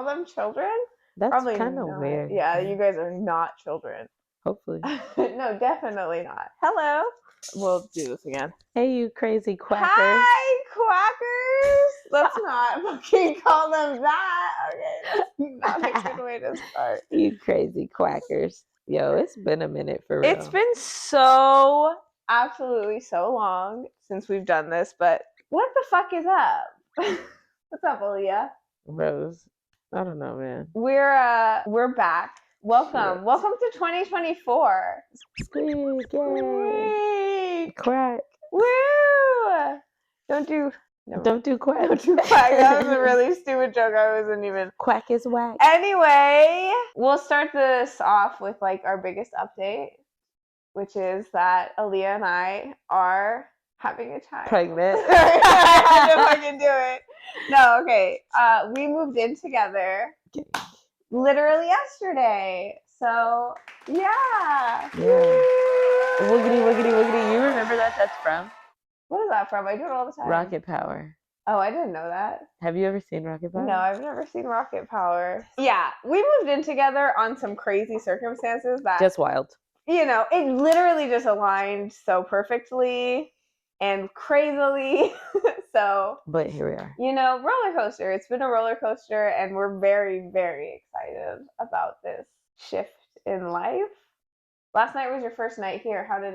call them children? That's Probably kind of not. weird. Yeah, you guys are not children. Hopefully. No, definitely not. Hello. We'll do this again. Hey, you crazy quackers. Hi, quackers. Let's not fucking call them that. Okay, that's not a good way to start. You crazy quackers. Yo, it's been a minute for real. It's been so, absolutely so long since we've done this, but what the fuck is up? What's up, Aaliyah? Rose. I don't know, man. We're back. Welcome. Shit. Welcome to 2024. Squeak, yay. Squeak. Quack. Woo! Don't do quack. Don't do quack. That was a really stupid joke. I wasn't even. Quack is whack. Anyway, we'll start this off with like our biggest update, which is that Aaliyah and I are having a child. Pregnant. I had to fucking do it. No, okay. We moved in together literally yesterday. So yeah. Wiggity, wiggity, wiggity. You remember that? That's from? What is that from? I do it all the time. Rocket Power. Oh, I didn't know that. Have you ever seen Rocket Power? No, I've never seen Rocket Power. Yeah, we moved in together on some crazy circumstances that just wild. You know, it literally just aligned so perfectly and crazily. So, but here we are. You know, roller coaster. It's been a roller coaster, and we're very, very excited about this shift in life. Last night was your first night here. How did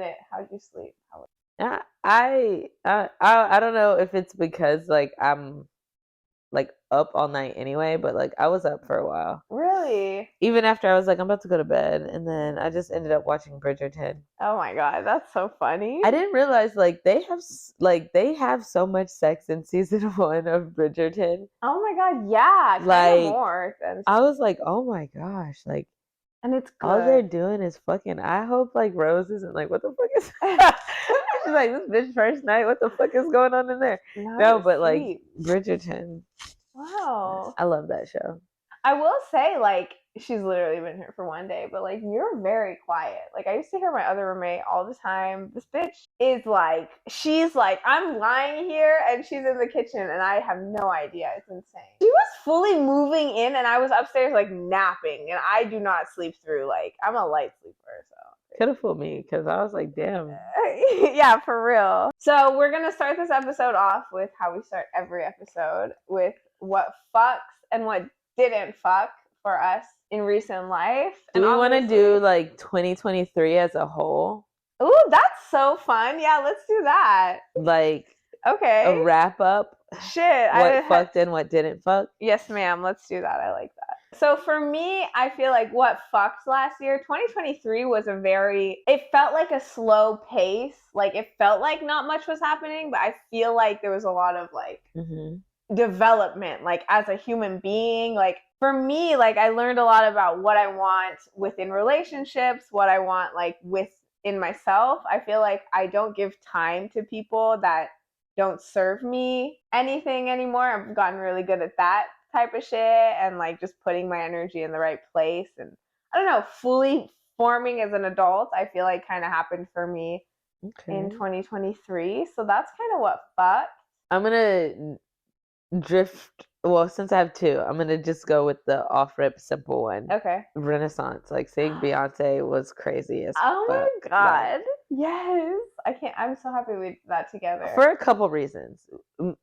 you sleep? I don't know if it's because like I'm like up all night anyway, but like I was up for a while. Really? Even after I was like, I'm about to go to bed, and then I just ended up watching Bridgerton. Oh my god, that's so funny. I didn't realize like they have so much sex in season 1 of Bridgerton. Oh my god, yeah, like more than I was like, oh my gosh, like, and it's good. All they're doing is fucking. I hope like Rose isn't like, what the fuck is she's like, this bitch first night, what the fuck is going on in there? No, but like Bridgerton. Wow. I love that show. I will say, like, she's literally been here for one day, but like you're very quiet. Like I used to hear my other roommate all the time. This bitch is like, she's like, I'm lying here and she's in the kitchen and I have no idea. It's insane. She was fully moving in and I was upstairs like napping, and I do not sleep through, like, I'm a light sleeper, so. Could have fooled me because I was like, damn. Yeah, for real. So we're going to start this episode off with how we start every episode, with what fucks and what didn't fuck for us in recent life. Do we want to do like 2023 as a whole? Ooh, that's so fun. Yeah, let's do that. Like, okay, a wrap up. Shit. What fucked and what didn't fuck? Yes, ma'am. Let's do that. I like that. So for me, I feel like what fucked last year, 2023 was it felt like a slow pace. Like it felt like not much was happening, but I feel like there was a lot of like development, like as a human being. Like for me, like I learned a lot about what I want within relationships, what I want like within myself. I feel like I don't give time to people that don't serve me anything anymore. I've gotten really good at that type of shit and like just putting my energy in the right place. And I don't know, fully forming as an adult, I feel like kind of happened for me in 2023. So that's kind of what fucked. I'm gonna drift. Well, since I have two, I'm gonna just go with the off-rip simple one. Okay. Renaissance. Like seeing Beyonce was crazy as oh fuck. My god. Like, yes. I'm so happy we did that together. For a couple reasons.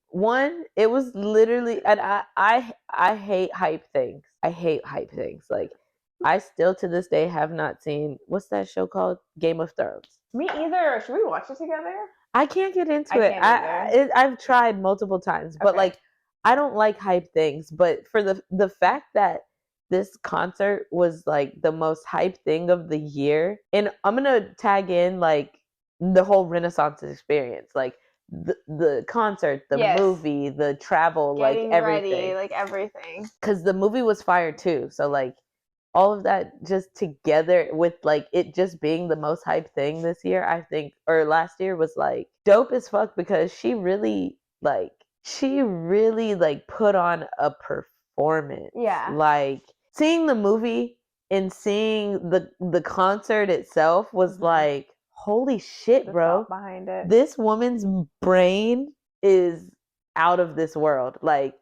One, it was literally, and I hate hype things. I hate hype things. Like I still to this day have not seen, what's that show called? Game of Thrones. Me either. Should we watch it together? I can't get into it. I've tried multiple times, but like I don't like hype things. But for the fact that this concert was like the most hype thing of the year, and I'm gonna tag in like the whole Renaissance experience, like the concert, the movie, the travel, getting like everything, ready, like everything. Because the movie was fire too. So like all of that just together with like it just being the most hype thing this year, I think, or last year, was like dope as fuck, because she really put on a performance. Yeah. Like seeing the movie and seeing the concert itself was like, holy shit, bro. Behind it. This woman's brain is out of this world. Like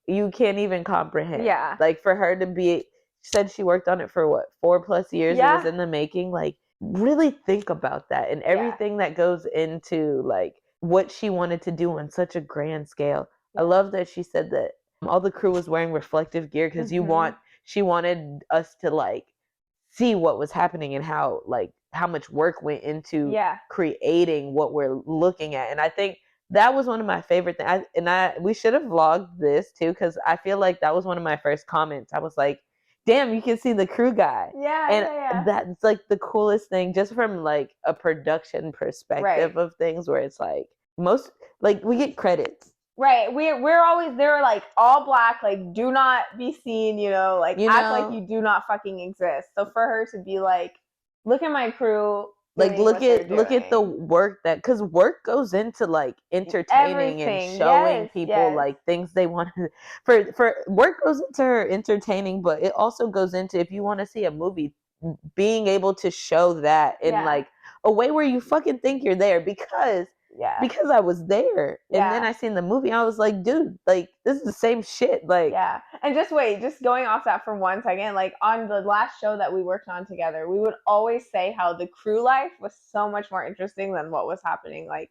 you can't even comprehend. Yeah. Like for her to be, she said she worked on it for what, 4+ years. Yeah. It was in the making. Like really think about that and everything that goes into like what she wanted to do on such a grand scale. I love that she said that all the crew was wearing reflective gear because she wanted us to like see what was happening and how much work went into creating what we're looking at. And I think that was one of my favorite things. We should have vlogged this too, because I feel like that was one of my first comments. I was like, damn, you can see the crew guy. And that's like the coolest thing, just from like a production perspective of things, where it's like most, like we get credits. Right. We're always, they're like all black, like do not be seen, like act like you do not fucking exist. So for her to be like, look at my crew. Like look at the work because work goes into like entertaining and showing people like things they want to, for work goes into her entertaining, but it also goes into, if you want to see a movie, being able to show that in like a way where you fucking think you're there, because I was there. And then I seen the movie, I was like, dude, like this is the same shit. Like, and just going off that for 1 second, like on the last show that we worked on together, we would always say how the crew life was so much more interesting than what was happening. Like,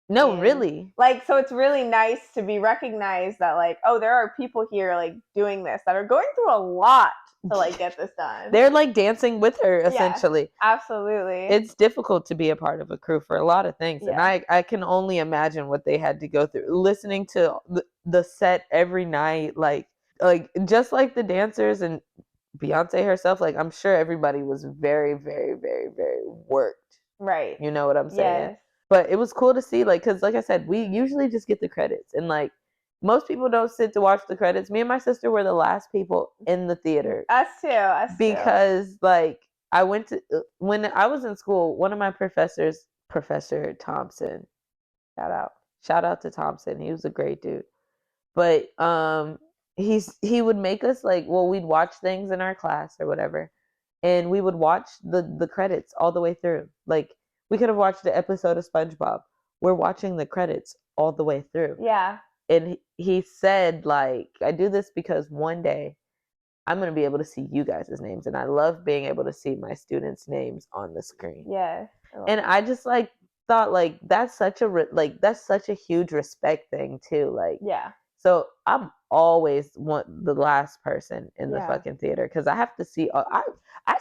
really, like, so it's really nice to be recognized that like, oh, there are people here like doing this that are going through a lot to like get this done. They're like dancing with her, essentially. Absolutely. It's difficult to be a part of a crew for a lot of things. And I can only imagine what they had to go through, listening to the set every night, like just like the dancers and Beyonce herself. Like, I'm sure everybody was very, very, very, very worked. Right. You know what I'm saying? But it was cool to see, like, because like I said, we usually just get the credits, and like most people don't sit to watch the credits. Me and my sister were the last people in the theater. Us too. Because like I went to, when I was in school, one of my professors, Professor Thompson, shout out to Thompson. He was a great dude. But he would make us like, well, we'd watch things in our class or whatever, and we would watch the credits all the way through. Like, we could have watched an episode of SpongeBob. We're watching the credits all the way through. Yeah. And he said, like, I do this because one day I'm going to be able to see you guys' names. And I love being able to see my students' names on the screen. Yeah. And I just like thought like, that's such a huge respect thing too. Like, so I'm always the last person in the fucking theater, because I have to see, I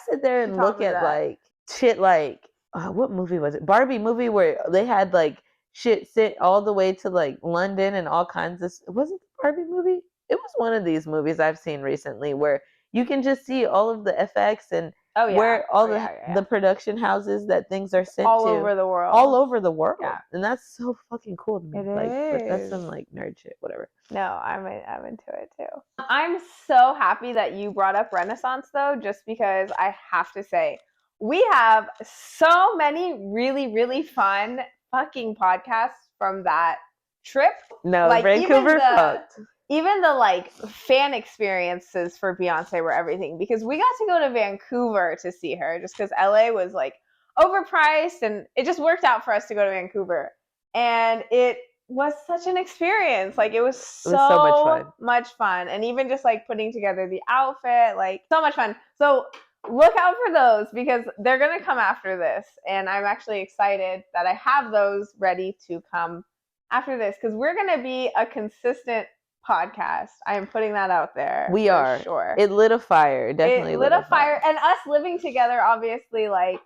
sit there and look at like shit, like, what movie was it? Barbie movie, where they had like shit sent all the way to like London and all kinds of, was it the Barbie movie? It was one of these movies I've seen recently where you can just see all of the FX and where all the production houses that things are sent all to over the world. All over the world. Yeah. And that's so fucking cool to me. It But that's is. some like nerd shit, whatever. No, I'm into it too. I'm so happy that you brought up Renaissance though, just because I have to say, we have so many really, really fun fucking podcasts from that trip. No, like, Vancouver fucked. Even the like fan experiences for Beyonce were everything, because we got to go to Vancouver to see her just because LA was like overpriced, and it just worked out for us to go to Vancouver. And it was such an experience. Like, it was so much fun. And even just like putting together the outfit, like so much fun. So look out for those, because they're going to come after this. And I'm actually excited that I have those ready to come after this, because we're going to be a consistent podcast. I am putting that out there. We are. Sure. It lit a fire. Definitely lit a fire. And us living together, obviously, like,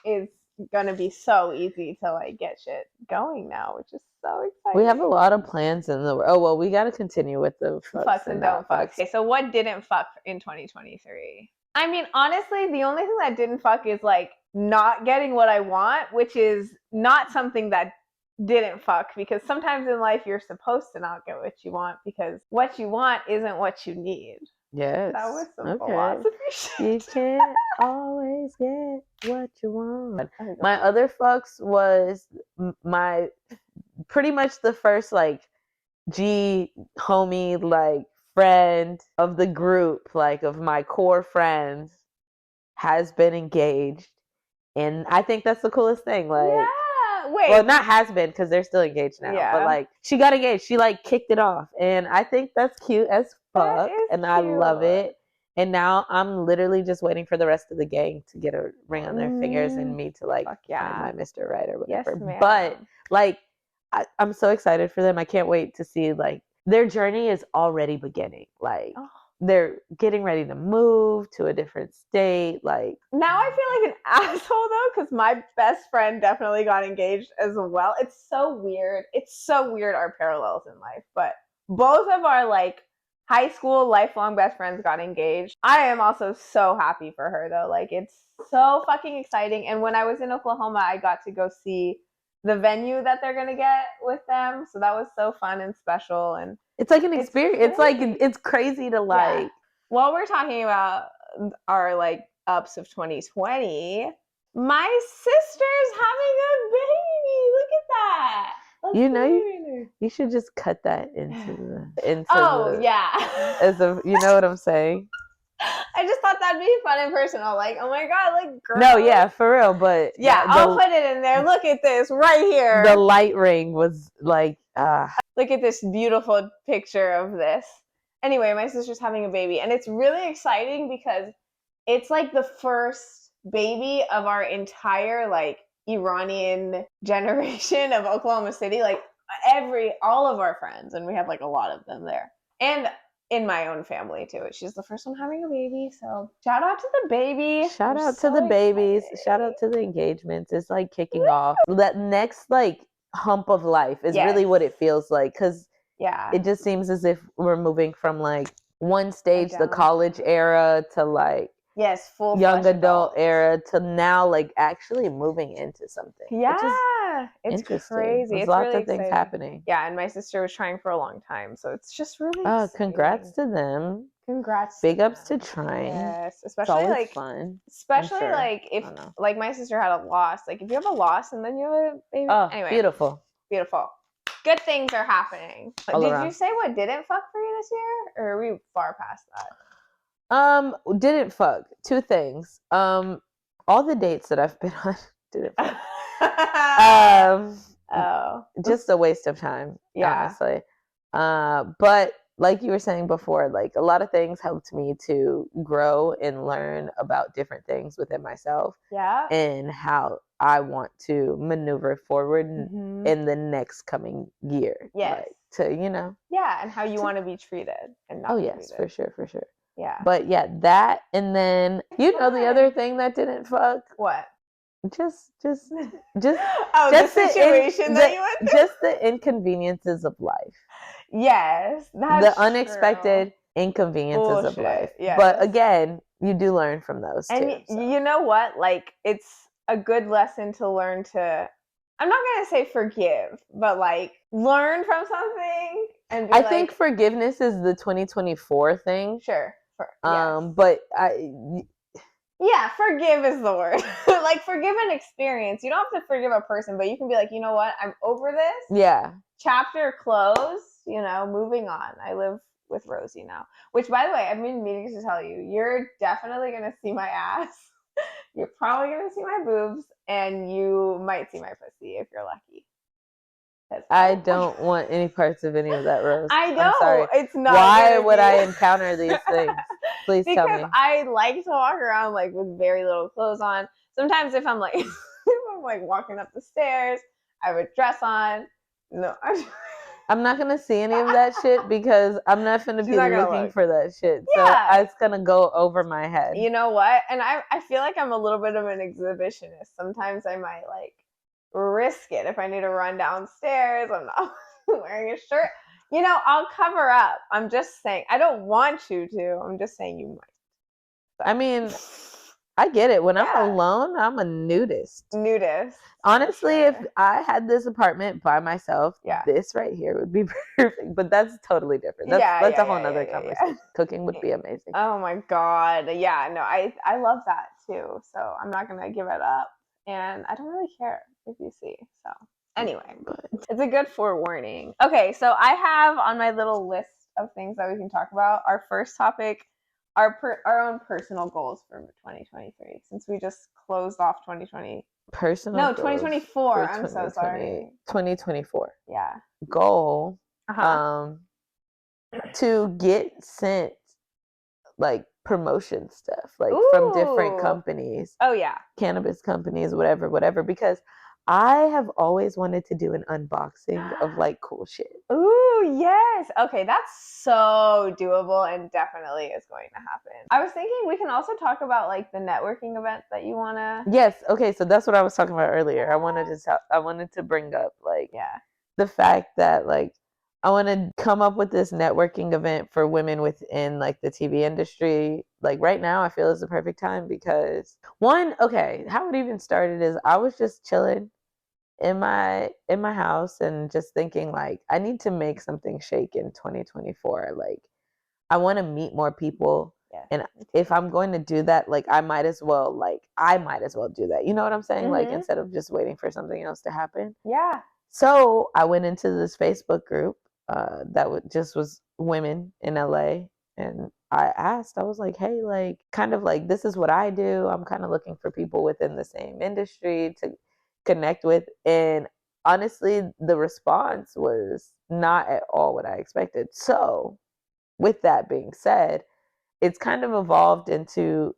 is going to be so easy to like get shit going now, which is so exciting. We have a lot of plans in the, we got to continue with the fucks and don't fucks. Okay, so what didn't fuck in 2023? I mean, honestly, the only thing that didn't fuck is like not getting what I want, which is not something that didn't fuck, because sometimes in life you're supposed to not get what you want, because what you want isn't what you need. Yes. That was some philosophy shit. You can't always get what you want. My other fucks was my pretty much the first like G homie, like friend of the group, like of my core friends, has been engaged. And I think that's the coolest thing. Like, Wait. Well, not has been because they're still engaged now. Yeah. But like she got engaged. She like kicked it off. And I think that's cute as fuck. And cute. I love it. And now I'm literally just waiting for the rest of the gang to get a ring on their fingers and me to like find my Mr. Right or whatever. Yes, but like I'm so excited for them. I can't wait to see like their journey is already beginning. Like they're getting ready to move to a different state. Like now I feel like an asshole though, because my best friend definitely got engaged as well. It's so weird. It's so weird our parallels in life. But both of our like high school lifelong best friends got engaged. I am also so happy for her though. Like it's so fucking exciting. And when I was in Oklahoma, I got to go see the venue that they're gonna get with them. So that was so fun and special. And it's like an experience. It's like it's crazy to like. While we're talking about our like ups of 2020, my sister's having a baby. Look at that. You should just cut that into the as a you know what I'm saying. I just thought that'd be fun and personal. Like, oh my god, like girl. No, yeah, for real. But I'll put it in there. Look at this right here. The light ring was like, look at this beautiful picture of this. Anyway, my sister's having a baby, and it's really exciting because it's like the first baby of our entire like Iranian generation of Oklahoma City. Like all of our friends, and we have like a lot of them there. And in my own family too. She's the first one having a baby, so shout out to the baby. Shout out to the babies. Shout out to the engagements. It's like kicking off that next like hump of life is really what it feels like, because it just seems as if we're moving from like one stage, the college era, to like full young adult era, to now like actually moving into something. It's crazy. There's it's lots really of things happening. And my sister was trying for a long time, so it's just really congrats to them. Congrats. Big ups to trying. Yes, especially like fun. Especially like if like my sister had a loss. Like if you have a loss and then you have a baby. Anyway, beautiful. Good things are happening. Did you say what didn't fuck for you this year, or are we far past that? Didn't fuck. Two things. All the dates that I've been on didn't fuck. Just a waste of time, honestly. But like you were saying before, like a lot of things helped me to grow and learn about different things within myself. And how I want to maneuver forward in the next coming year. Like, to, and how you want to be treated and not treated. For sure. But that, and then the other thing that didn't fuck. What? Just the situation that you went through? Just the inconveniences of life. Yes, that's the unexpected inconveniences of life. But again, you do learn from those and too. So. You know what? Like, it's a good lesson to learn to, I'm not going to say forgive, but like learn from something. And I think forgiveness is the 2024 thing. Sure. But forgive is the word. Like, forgive an experience. You don't have to forgive a person, but you can be like, you know what? I'm over this. Chapter closed. Moving on. I live with Rosie now. Which, by the way, I've been meaning to tell you, you're definitely going to see my ass. You're probably going to see my boobs, and you might see my pussy if you're lucky. I don't want any parts of any of that, Rose. I know. I'm sorry. It's not. Why would I encounter these things? Please tell me. Because I like to walk around like with very little clothes on. Sometimes if I'm like, walking up the stairs, I have a dress on. No, I'm not gonna see any of that shit because I'm not gonna be looking for that shit. So it's gonna go over my head. You know what? And I feel like I'm a little bit of an exhibitionist. Sometimes I might like risk it if I need to run downstairs. I'm not wearing a shirt. I'll cover up. I'm just saying. I don't want you to. I'm just saying you might. I mean, I get it. When I'm alone, I'm a nudist. Honestly, if I had this apartment by myself, this right here would be perfect. But that's totally different. That's a whole nother conversation. Cooking would be amazing. Oh my God. Yeah, no, I love that too. So I'm not gonna give it up. And I don't really care if you see. So anyway, it's a good forewarning. Okay, so I have on my little list of things that we can talk about. Our first topic, our own personal goals for 2023, since we just closed off 2020 personal No, goals 2024. I'm so sorry. 2024. Yeah. Goal to get sent like promotion stuff like from different companies. Oh yeah. Cannabis companies, whatever, because I have always wanted to do an unboxing of like cool shit. Ooh, yes. Okay, that's so doable and definitely is going to happen. I was thinking we can also talk about like the networking event that you want to. Yes, okay, so that's what I was talking about earlier. I wanted to bring up like the fact that like I want to come up with this networking event for women within like the TV industry. Like right now I feel is the perfect time because how it even started is I was just chilling in my house and just thinking like I need to make something shake in 2024. Like I want to meet more people. Yeah. And if I'm going to do that, like I might as well do that. You know what I'm saying? Like instead of just waiting for something else to happen. Yeah. So I went into this Facebook group that was women in LA. And I was like, hey, like kind of like this is what I do. I'm kind of looking for people within the same industry to connect with. And honestly, the response was not at all what I expected. So with that being said, it's kind of evolved into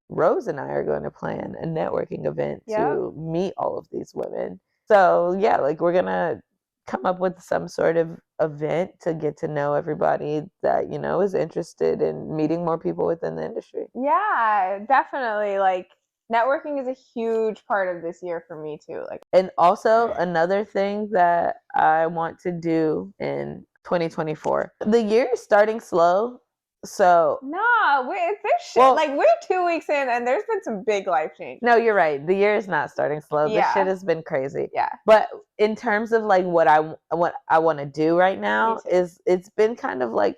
Rose and I are going to plan a networking event to meet all of these women. So yeah, like we're going to come up with some sort of event to get to know everybody that, you know, is interested in meeting more people within the industry. Yeah, definitely. Like networking is a huge part of this year for me too. Like, and also another thing that I want to do in 2024. The year is starting slow. So we're 2 weeks in and there's been some big life changes. No, you're right. The year is not starting slow. Yeah. This shit has been crazy. Yeah. But in terms of like what I want to do right now is it's been kind of like,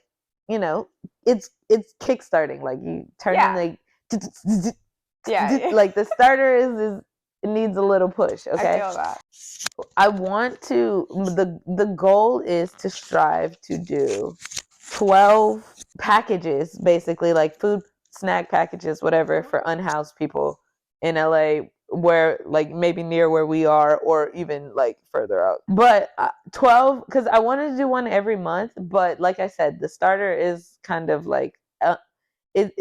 you know, it's kickstarting. Like you turn in like like the starter is it needs a little push. Okay. I feel that. I want to the goal is to strive to do 12 packages, basically like food snack packages, whatever, for unhoused people in LA, where like maybe near where we are or even like further out. But 12, because I wanted to do one every month, but like I said, the starter is kind of like it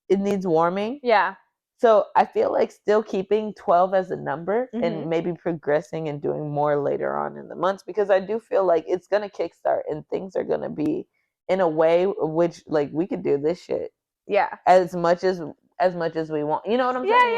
needs warming. Yeah. So I feel like still keeping 12 as a number and maybe progressing and doing more later on in the months, because I do feel like it's going to kickstart and things are going to be in a way which like we could do this shit. Yeah. As much as we want. You know what I'm saying?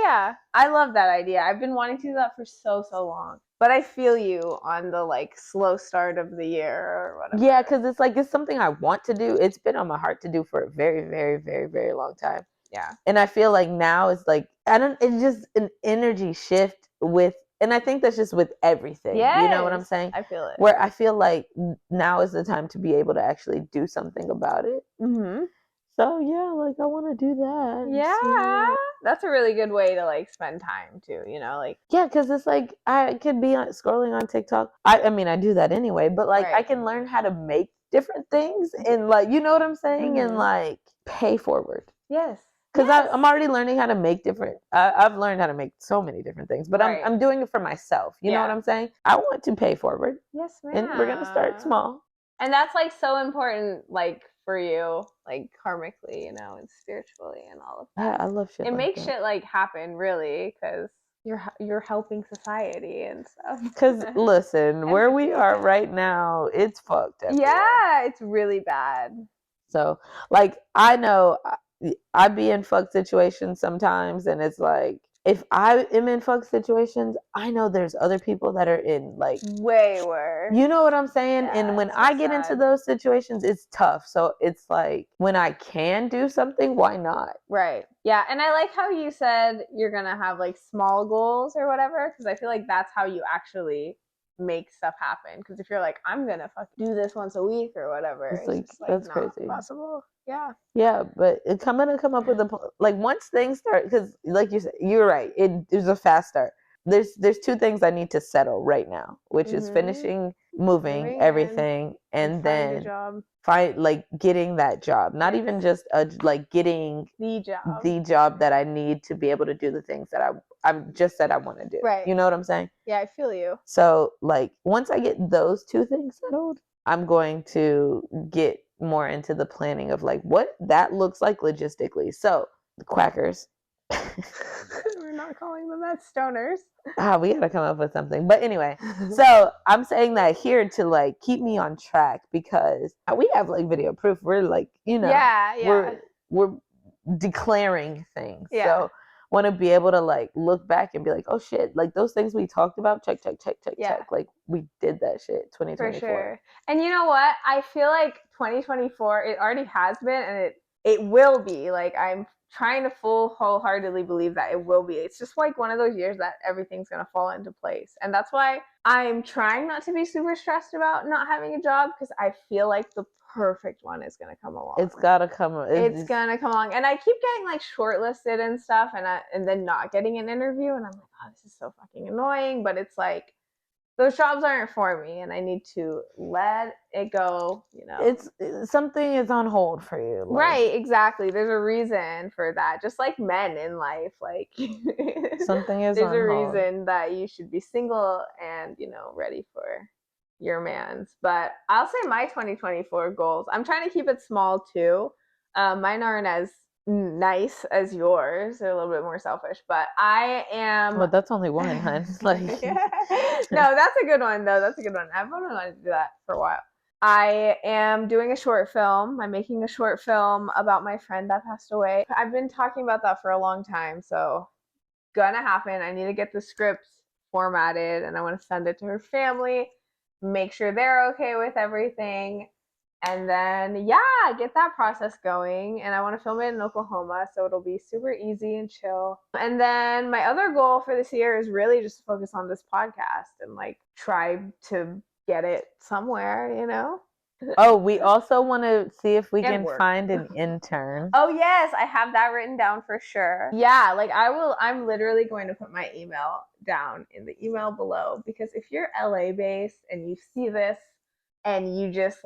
Yeah. I love that idea. I've been wanting to do that for so long. But I feel you on the like slow start of the year or whatever. Yeah, because it's something I want to do. It's been on my heart to do for a very, very, very, very long time. Yeah. And I feel like now it's like it's just an energy shift with, and I think that's just with everything. Yes, you know what I'm saying? I feel it. Where I feel like now is the time to be able to actually do something about it. So yeah, like I want to do that. Yeah, that's a really good way to like spend time too. You know, like because it's like I could be scrolling on TikTok. I mean, I do that anyway, but like I can learn how to make different things and like you know what I'm saying, and like pay forward. Yes. Because I'm already learning how to make different. I've learned how to make so many different things, but I'm doing it for myself. You know what I'm saying? I want to pay forward. Yes, ma'am. And we're gonna start small. And that's like so important, like for you, like karmically, you know, and spiritually, and all of that. Yeah, I love shit. It makes shit like happen, really, because you're helping society and stuff. Because listen, where we are right now, it's fucked. Everywhere. Yeah, it's really bad. So, like, I know I be in fuck situations sometimes, and it's like if I am in fuck situations, I know there's other people that are in like way worse. You know what I'm saying? Yeah, and when I get into those situations, it's tough. So it's like when I can do something, why not? Right. Yeah, and I like how you said you're gonna have like small goals or whatever, because I feel like that's how you actually make stuff happen. Because if you're like, I'm gonna do this once a week or whatever, it's like that's not crazy. Possible. Yeah. Yeah, but I'm gonna come up with like once things start, because like you said, you're right. It is a fast start. There's two things I need to settle right now, which is finishing moving everything, and then a job. Getting that job, not even just getting the job that I need to be able to do the things that I'm just said I want to do. Right. You know what I'm saying? Yeah, I feel you. So once I get those two things settled, I'm going to get more into the planning of what that looks like logistically. So the quackers. We're not calling them that, stoners. We gotta come up with something. But anyway, so I'm saying that here to keep me on track, because we have video proof. We're we're declaring things. Yeah. So want to be able to look back and be oh shit, those things we talked about, check. We did that shit 2024. For sure. And you know what? I feel like 2024, it already has been, and it will be. I'm trying to wholeheartedly believe that it will be. It's just one of those years that everything's going to fall into place. And that's why I'm trying not to be super stressed about not having a job, because I feel like the perfect one is going to come along. It's got to come. It's going to come along. And I keep getting shortlisted and stuff, and then not getting an interview. And I'm oh, this is so fucking annoying. But it's those jobs aren't for me, and I need to let it go, It's something is on hold for you. Right, exactly. There's a reason for that. Just like men in life, something is there's a reason that you should be single and, ready for your mans. But I'll say my 2024 goals, I'm trying to keep it small too. Mine aren't as nice as yours. They're a little bit more selfish, but I am. Well, that's only one, hun. No, that's a good one though. That's a good one. I've wanted to do that for a while. I am doing a short film. I'm making a short film about my friend that passed away. I've been talking about that for a long time, so gonna happen. I need to get the script formatted, and I want to send it to her family, make sure they're okay with everything. And then, get that process going. And I want to film it in Oklahoma, so it'll be super easy and chill. And then my other goal for this year is really just to focus on this podcast and try to get it somewhere, Oh, we also want to see if we can find an intern. Oh, yes, I have that written down for sure. Yeah, I'm literally going to put my email down in the email below, because if you're LA based and you see this and you just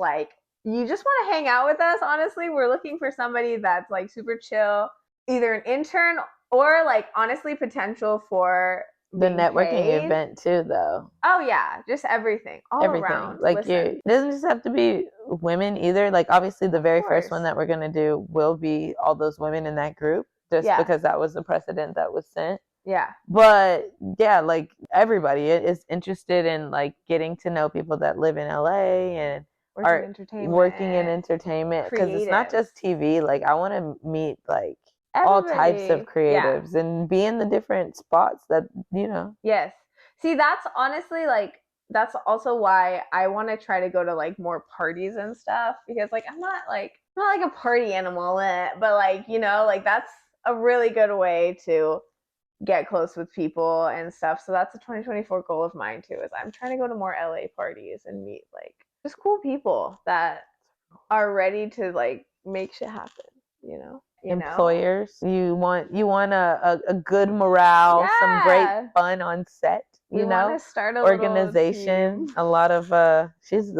you just want to hang out with us, honestly, we're looking for somebody that's super chill, either an intern or honestly potential for the networking event too, though. Oh yeah, just everything around. It doesn't just have to be women either. Obviously the very first one that we're gonna do will be all those women in that group, just because that was the precedent that was set. Yeah. But yeah, everybody is interested in getting to know people that live in LA and working in entertainment, because it's not just TV. I want to meet all types of creatives and be in the different spots that Yes. See, that's honestly that's also why I want to try to go to more parties and stuff, because I'm not a party animal, but that's a really good way to get close with people and stuff. So that's a 2024 goal of mine too, is I'm trying to go to more LA parties and meet just cool people that are ready to make shit happen, employers. You want a good morale, some great fun on set. We want to start a organization. A lot of she's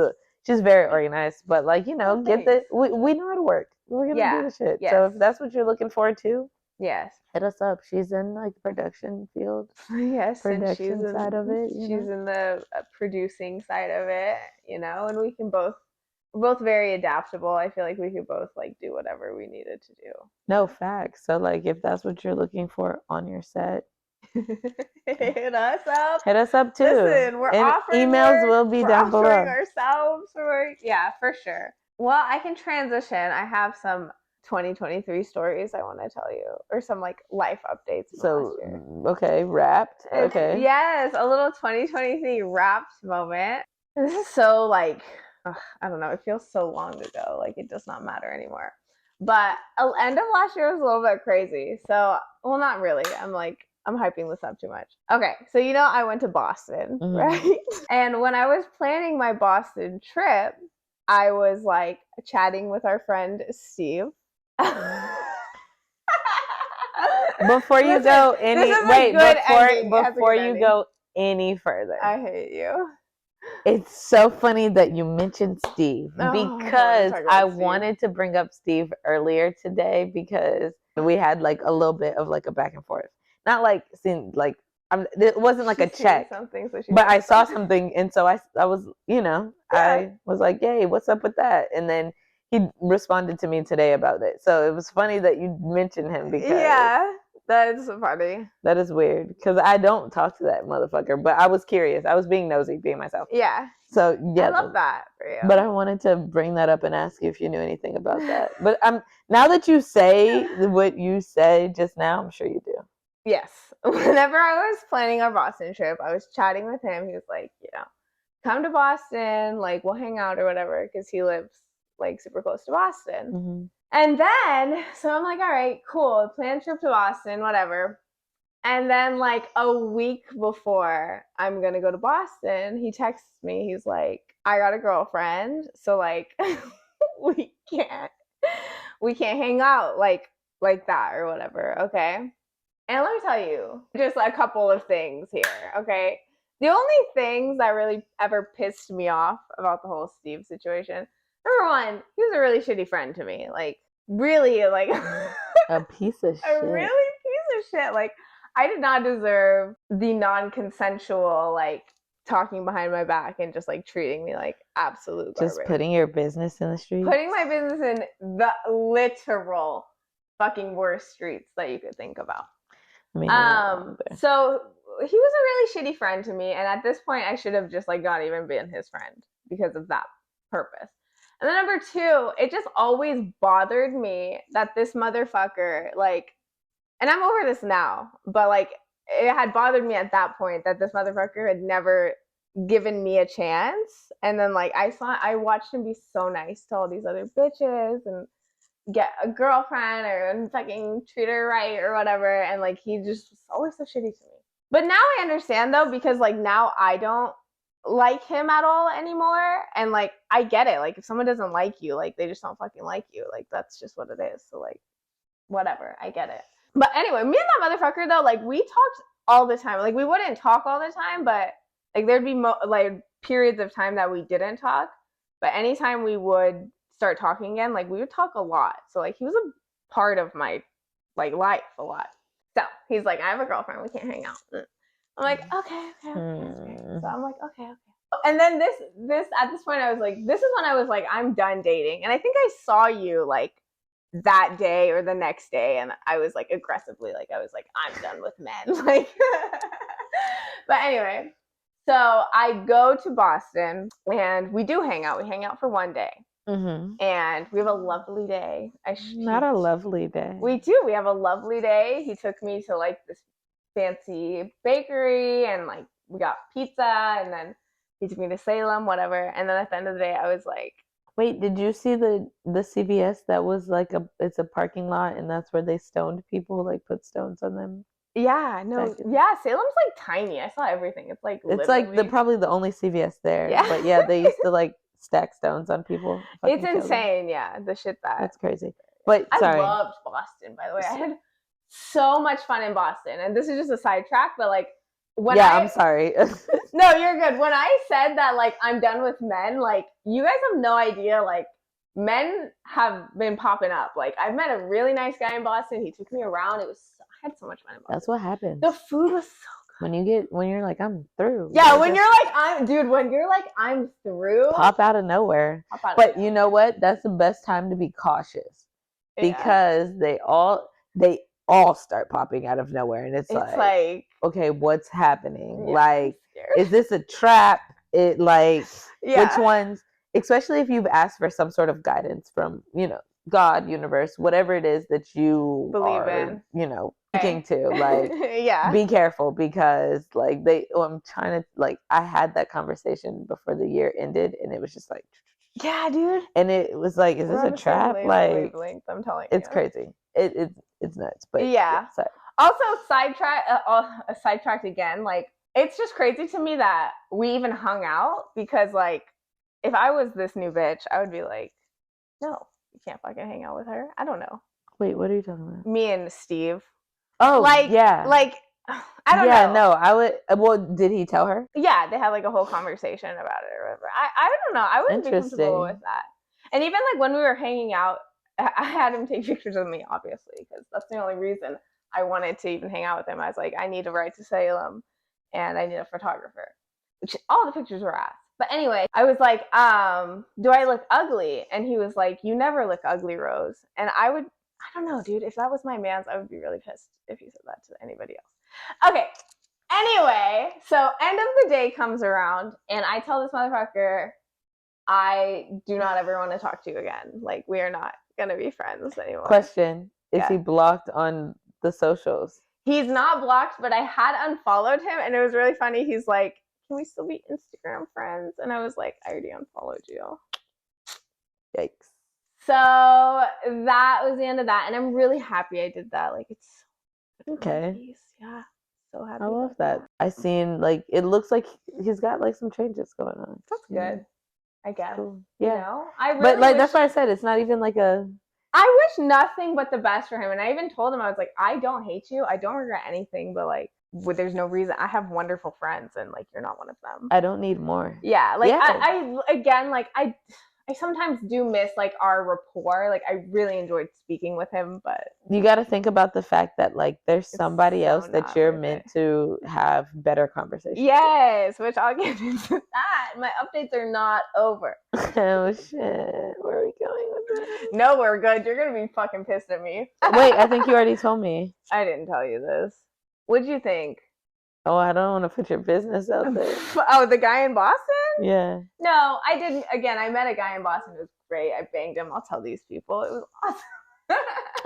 very organized, but get the we know how to work. We're gonna do the shit. Yes. So if that's what you're looking forward to, yes, hit us up. She's in the production field. Yes, production side of it. She's in the producing side of it, and we can both. We're both very adaptable. I feel like we could both do whatever we needed to do. No, facts. So if that's what you're looking for on your set, hit us up. Hit us up too. Listen, we're offering emails will be down below. Ourselves for work. Yeah, for sure. Well, I can transition. I have some 2023 stories I want to tell you, or some life updates. So okay, wrapped. Okay. Yes, a little 2023 wrapped moment. This is so I don't know, it feels so long ago, it does not matter anymore. But end of last year was a little bit crazy. So, well, not really. I'm hyping this up too much. Okay, so I went to Boston, right? And when I was planning my Boston trip, I was chatting with our friend Steve. Before you go any further, I hate you. It's so funny that you mentioned Steve because I wanted to bring up Steve earlier today because we had like a little bit of like a back and forth. Not like it wasn't like a check, but I saw something, and so I was I was like, "Yay, what's up with that?" And then he responded to me today about it. So it was funny that you mentioned him because that is funny. That is weird because I don't talk to that motherfucker, but I was curious. I was being nosy, being myself. Yeah. So yeah, I love that for you. But I wanted to bring that up and ask you if you knew anything about that. But now that you say what you said just now, I'm sure you do. Yes. Whenever I was planning our Boston trip, I was chatting with him. He was like, come to Boston, like we'll hang out or whatever, because he lives like super close to Boston. Mm-hmm. And then, so I'm like, all right, cool, plan trip to Boston, whatever. And then like a week before I'm going to go to Boston, he texts me. He's like, I got a girlfriend. So like, we can't hang out like that or whatever. Okay. And let me tell you just a couple of things here. Okay. The only things that really ever pissed me off about the whole Steve situation, number one, he was a really shitty friend to me. Like, really, like a piece of shit. A really piece of shit. Like, I did not deserve the non-consensual, like, talking behind my back and just, like, treating me like absolute garbage. Just putting your business in the streets? Putting my business in the literal fucking worst streets that you could think about. So he was a really shitty friend to me, and at this point I should have just like not even been his friend because of that purpose. And then number two, it just always bothered me that this motherfucker, like, and I'm over this now, but like it had bothered me at that point that this motherfucker had never given me a chance. And then like I watched him be so nice to all these other bitches and get a girlfriend and fucking treat her right or whatever, and like he just was always so shitty to me. But now I understand though, because like now I don't like him at all anymore, and like I get it. Like if someone doesn't like you, like they just don't fucking like you. Like that's just what it is. So like whatever, I get it. But anyway, me and that motherfucker though, like we talked all the time. Like we wouldn't talk all the time, but like there'd be like periods of time that we didn't talk. But anytime we would start talking again, like we would talk a lot. So like he was a part of my like life a lot. So he's like, I have a girlfriend, we can't hang out. I'm like, okay. So I'm like, okay. And then this at this point I was like, this is when I was like, I'm done dating. And I think I saw you like that day or the next day, and I was like aggressively like, I was like, I'm done with men. Like but anyway, so I go to Boston and we do hang out. We hang out for one day. Mm-hmm. And we have a lovely day. Not a lovely day. We do. We have a lovely day. He took me to like this fancy bakery and like we got pizza, and then he took me to Salem, whatever. And then at the end of the day, I was like, wait, did you see the CVS that was like it's a parking lot and that's where they stoned people, like put stones on them? Yeah, no, yeah, Salem's like tiny. I saw everything. It's like probably the only CVS there. Yeah. But yeah, they used to like stack stones on people. It's insane, yeah, the shit that's crazy. But sorry. I loved Boston, by the way. I had so much fun in Boston, and this is just a sidetrack, but like I'm sorry. No, you're good. When I said that like I'm done with men, like you guys have no idea, like men have been popping up. Like I've met a really nice guy in Boston. He took me around. I had so much fun in Boston. That's what happens. The food was so good. When you're like, I'm through. Yeah, when you're like, I'm through. Pop out of nowhere. But you know what? That's the best time to be cautious. Because they all start popping out of nowhere, and it's like okay, what's happening? Yeah, like, is this a trap? Which ones? Especially if you've asked for some sort of guidance from God, universe, whatever it is that you believe in, speaking to, like, be careful, because like I'm trying to, like, I had that conversation before the year ended, and it was just like, yeah, dude, and it was like, is this a trap? Like, I'm telling you, it's crazy. It's nuts. But sorry. Also, sidetracked again. Like, it's just crazy to me that we even hung out, because like, if I was this new bitch, I would be like, no, you can't fucking hang out with her. I don't know. Wait, what are you talking about? Me and Steve. Oh, like, yeah. Like, I don't know. Yeah, no, I would. Well, did he tell her? Yeah, they had like a whole conversation about it or whatever. I don't know. I wouldn't be comfortable with that. And even like when we were hanging out, I had him take pictures of me, obviously, because that's the only reason I wanted to even hang out with him. I was like, I need a ride to Salem, and I need a photographer. Which all the pictures were ass. But anyway, I was like, do I look ugly? And he was like, you never look ugly, Rose. And I don't know, dude. If that was my man's, I would be really pissed if he said that to anybody else. Okay. Anyway, so end of the day comes around, and I tell this motherfucker, I do not ever want to talk to you again. Like, we are not going to be friends anymore. Question. Is he blocked on the socials? He's not blocked, but I had unfollowed him, and it was really funny. He's like, can we still be Instagram friends? And I was like, I already unfollowed you. Yikes. So that was the end of that, and I'm really happy I did that. Like, it's okay. Yeah, so happy. I love that. I seen like it looks like he's got like some changes going on. That's good. I guess. Cool. Yeah. You know, I really but like that's why I said it's not even like a. I wish nothing but the best for him, and I even told him I was like, I don't hate you, I don't regret anything, but like, there's no reason. I have wonderful friends, and like, you're not one of them. I don't need more. Yeah, like I again, like I sometimes do miss like our rapport. Like I really enjoyed speaking with him, but you got to think about the fact that like there's somebody else that you're meant to have better conversations. Yes, which I'll get into that. My updates are not over. Oh shit, where are we going with this? No, we're good. You're gonna be fucking pissed at me. Wait, I think you already told me. I didn't tell you this. What'd you think? Oh, I don't want to put your business out there. Oh, the guy in Boston? Yeah. No, I didn't. Again, I met a guy in Boston. It was great. I banged him. I'll tell these people. It was awesome.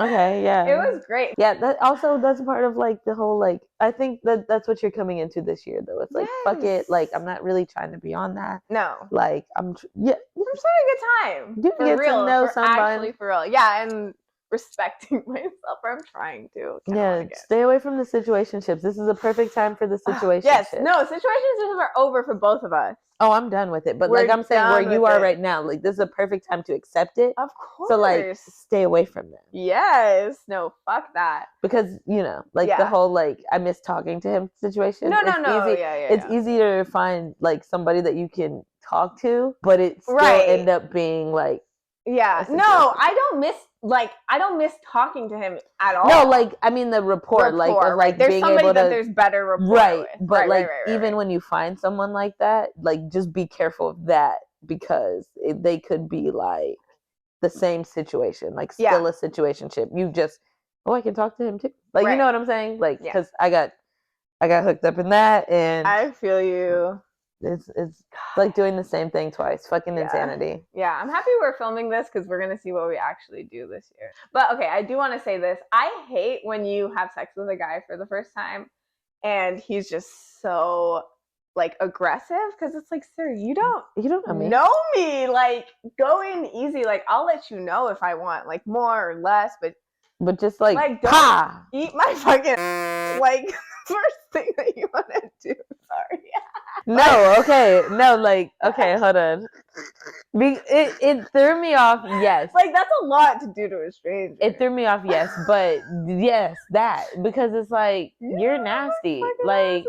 Okay, yeah. It was great. Yeah, that's part of like the whole like I think that's what you're coming into this year though. It's like fuck it. Like I'm not really trying to be on that. No. Like I'm just having a good time. You get to know somebody. Actually, for real. Yeah, and respecting myself, or I'm trying to. Yeah, stay away from the situationships. This is a perfect time for the situationship. Yes, no, situationships are over for both of us. Oh, I'm done with it. But like I'm saying, where you are right now, like this is a perfect time to accept it. Of course. So like, stay away from them. Yes. No, fuck that. Because you know, like the whole like I miss talking to him situation. No. It's easier to find like somebody that you can talk to, but it still end up being like. Yeah. No, I don't miss talking to him at all. No, like I mean the rapport like of like there's being somebody able that to there's better rapport with. But like even when you find someone like that, like just be careful of that because they could be like the same situation, like still a situationship. You just I can talk to him too. Like you know what I'm saying? Like because I got hooked up in that and I feel you. It's like doing the same thing twice. Fucking insanity. Yeah, I'm happy we're filming this because we're going to see what we actually do this year. But okay, I do want to say this. I hate when you have sex with a guy for the first time and he's just so like aggressive because it's like, sir, you don't know me. Like go in easy. Like I'll let you know if I want like more or less, but just like don't eat my fucking like first thing that you want to do. Sorry. No, okay. No, like, okay, hold on. It threw me off, yes. Like, that's a lot to do to a stranger. It threw me off, yes. But, yes, that. Because it's like, you're nasty. Like,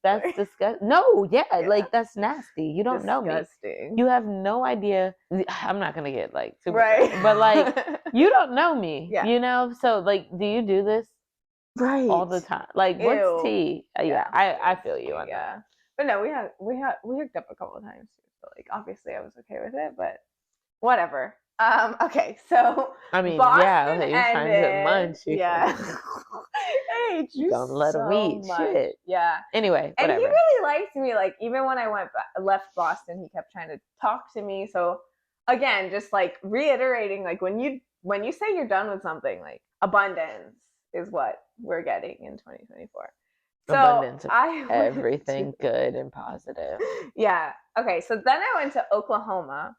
that's disgusting. No, like, that's nasty. You don't know me. You have no idea. I'm not going to get, like, super bad, but, like, you don't know me, you know? So, like, do you do this? All the time. Like, what's tea? Yeah, I feel you on that. But no, we hooked up a couple of times too. So like obviously I was okay with it, but whatever. Okay, so I mean, Boston you're trying to munch. Hey, don't let him eat shit. Yeah. Anyway, and whatever. he really liked me. Like even when I left Boston, he kept trying to talk to me. So again, just like reiterating, like when you say you're done with something, like abundance is what we're getting in 2024. So abundance of everything good and positive. Yeah. Okay. So then I went to Oklahoma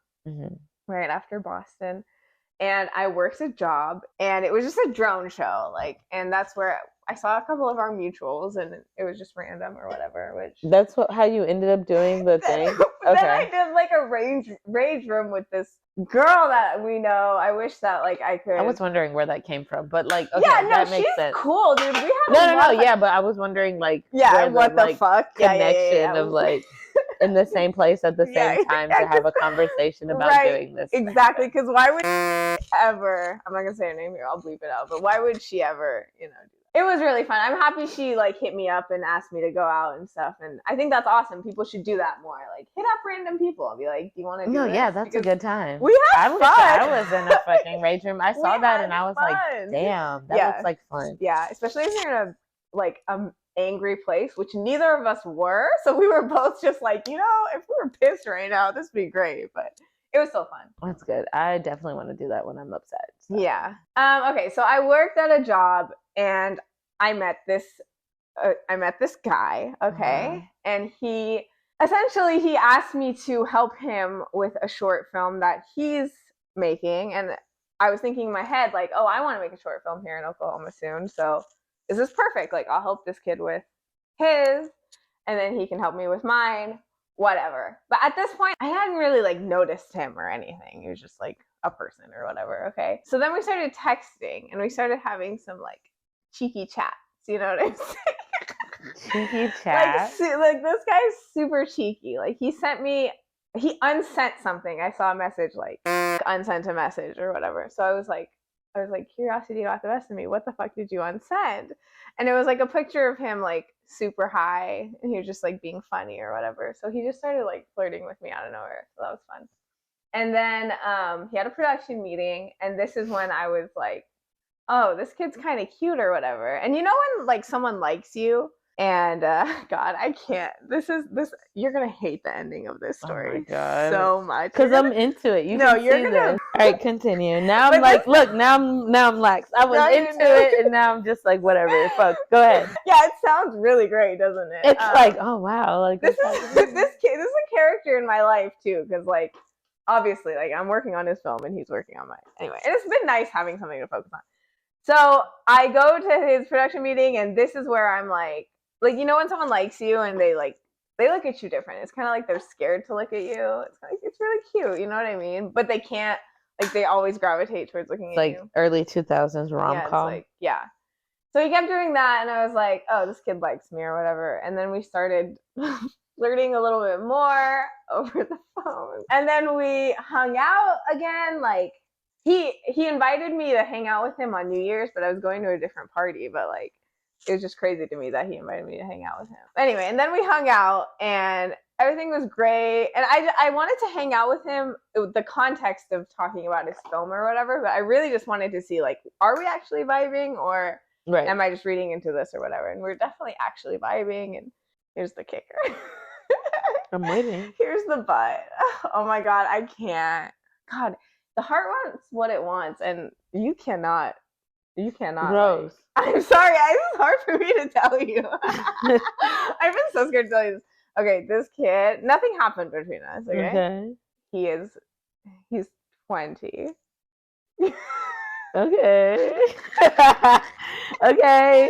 right after Boston, and I worked a job, and it was just a drone show. Like, and that's where I saw a couple of our mutuals, and it was just random or whatever. Which that's how you ended up doing the thing. Okay. Then I did like a rage room with this girl that we know. I wish that like I could. I was wondering where that came from, but like, okay, yeah, no, that makes sense. Cool, dude. We had no, yeah, but I was wondering like, yeah, what the fuck connection of like in the same place at the same time to have a conversation about doing this. Exactly, because why would ever? I'm not gonna say her name here. I'll bleep it out. But why would she ever? You know. It was really fun. I'm happy she like hit me up and asked me to go out and stuff. And I think that's awesome. People should do that more. Like hit up random people and be like, "Do you want to do this?" No, yeah, that's a good time. We had fun. I was in a fucking rage room. I saw that and I was like, "Damn, that looks like fun." Yeah, especially if you're in a like angry place, which neither of us were. So we were both just like, you know, if we were pissed right now, this would be great. But it was so fun. That's good. I definitely want to do that when I'm upset. So. Yeah. Okay. So I worked at a job and I met this guy. Okay. And he asked me to help him with a short film that he's making. And I was thinking in my head, like, oh, I want to make a short film here in Oklahoma soon. So this is perfect. Like, I'll help this kid with his, and then he can help me with mine. Whatever. But at this point, I hadn't really like noticed him or anything. He was just like a person or whatever. Okay. So then we started texting and we started having some like cheeky chats. You know what I'm saying? Cheeky chat. Like this guy's super cheeky. Like he unsent something. I saw a message like unsent a message or whatever. So I was like, curiosity got the best of me. What the fuck did you unsend? And it was like a picture of him like super high and he was just like being funny or whatever. So he just started like flirting with me out of nowhere. So that was fun. And then he had a production meeting and this is when I was like, oh, this kid's kind of cute or whatever. And you know when like someone likes you and God, I can't. You're gonna hate the ending of this story. Oh my God. So much. Because I'm into it. You're gonna. All right, continue. Now I'm like, look, now I'm lax. I was into it, and now I'm just like, whatever. Fuck. Go ahead. Yeah, it sounds really great, doesn't it? It's like, oh wow, like this is a character in my life too, because like obviously, like I'm working on his film and he's working on mine. Anyway, and it's been nice having something to focus on. So I go to his production meeting, and this is where I'm like you know when someone likes you and they look at you different. It's kind of like they're scared to look at you. It's really cute, you know what I mean? But they can't they always gravitate towards looking at you. Like early 2000s rom-com. Yeah. So he kept doing that, and I was like, oh, this kid likes me or whatever. And then we started flirting a little bit more over the phone, and then we hung out again. Like he invited me to hang out with him on New Year's, but I was going to a different party. But like, it was just crazy to me that he invited me to hang out with him. Anyway, and then we hung out, and everything was great. And I wanted to hang out with him, the context of talking about his film or whatever. But I really just wanted to see, like, are we actually vibing, or am I just reading into this or whatever? And we're definitely actually vibing. And here's the kicker. I'm waiting. Here's the but. Oh my God, I can't. God, the heart wants what it wants, and you cannot. Gross. I'm sorry, it's hard for me to tell you. I've been so scared to tell you this. Okay, this kid, nothing happened between us, okay? He's 20. Okay. Okay.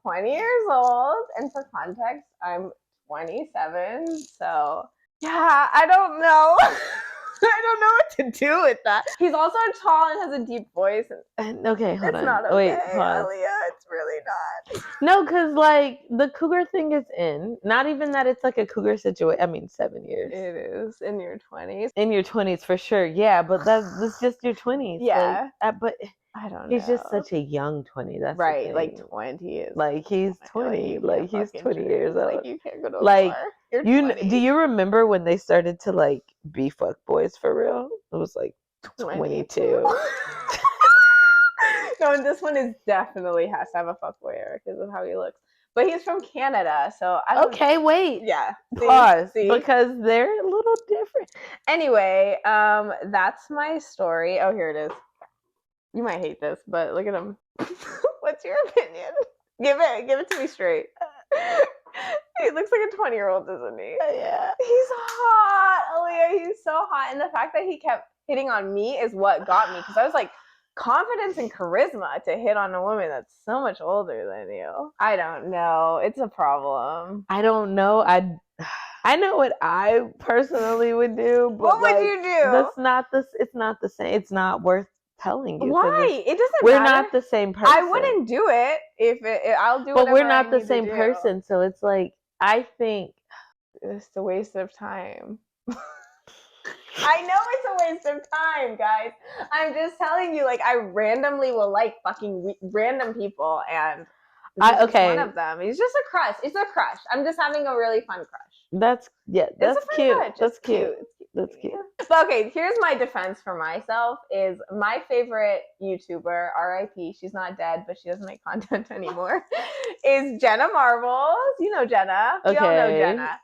20 years old, and for context, I'm 27, so yeah, I don't know. I don't know what to do with that. He's also tall and has a deep voice. Okay, hold on. It's not okay, wait, Aaliyah. It's really not. No, because like the cougar thing is in. Not even that it's like a cougar situation. I mean, 7 years. It is in your 20s. In your 20s for sure. Yeah, but that's just your 20s. Yeah, like, but I don't know. He's just such a young 20. That's right. Like 20 is like he's 20. Like he's 20 years old. Like you can't go to like do you remember when they started to like be fuck boys for real? It was like 22. No, and this one is definitely has to have a fuckboy era because of how he looks. But he's from Canada, so I don't... Okay, wait. Yeah. Pause. Because they're a little different. Anyway, that's my story. Oh, here it is. You might hate this, but look at him. What's your opinion? Give it to me straight. He looks like a 20-year-old, doesn't he? Yeah. He's hot, Aaliyah. He's so hot. And the fact that he kept hitting on me is what got me. Because I was like, confidence and charisma to hit on a woman that's so much older than you. I don't know. It's a problem. I don't know. I know what I personally would do, but what would you do? That's not this. It's not the same. It's not worth telling you. Why? It doesn't we're matter. We're not the same person. I wouldn't do it if I'll do it. But we're not the same person, so it's like I think it's a waste of time. I know it's a waste of time, guys. I'm just telling you, like, I randomly will like fucking random people, and okay, one of them. He's just a crush. It's a crush. I'm just having a really fun crush. That's cute. That's cute. That's cute. But okay, here's my defense for myself: is my favorite YouTuber, R.I.P. She's not dead, but she doesn't make content anymore. Is Jenna Marbles? You know Jenna. Okay. We all know Jenna.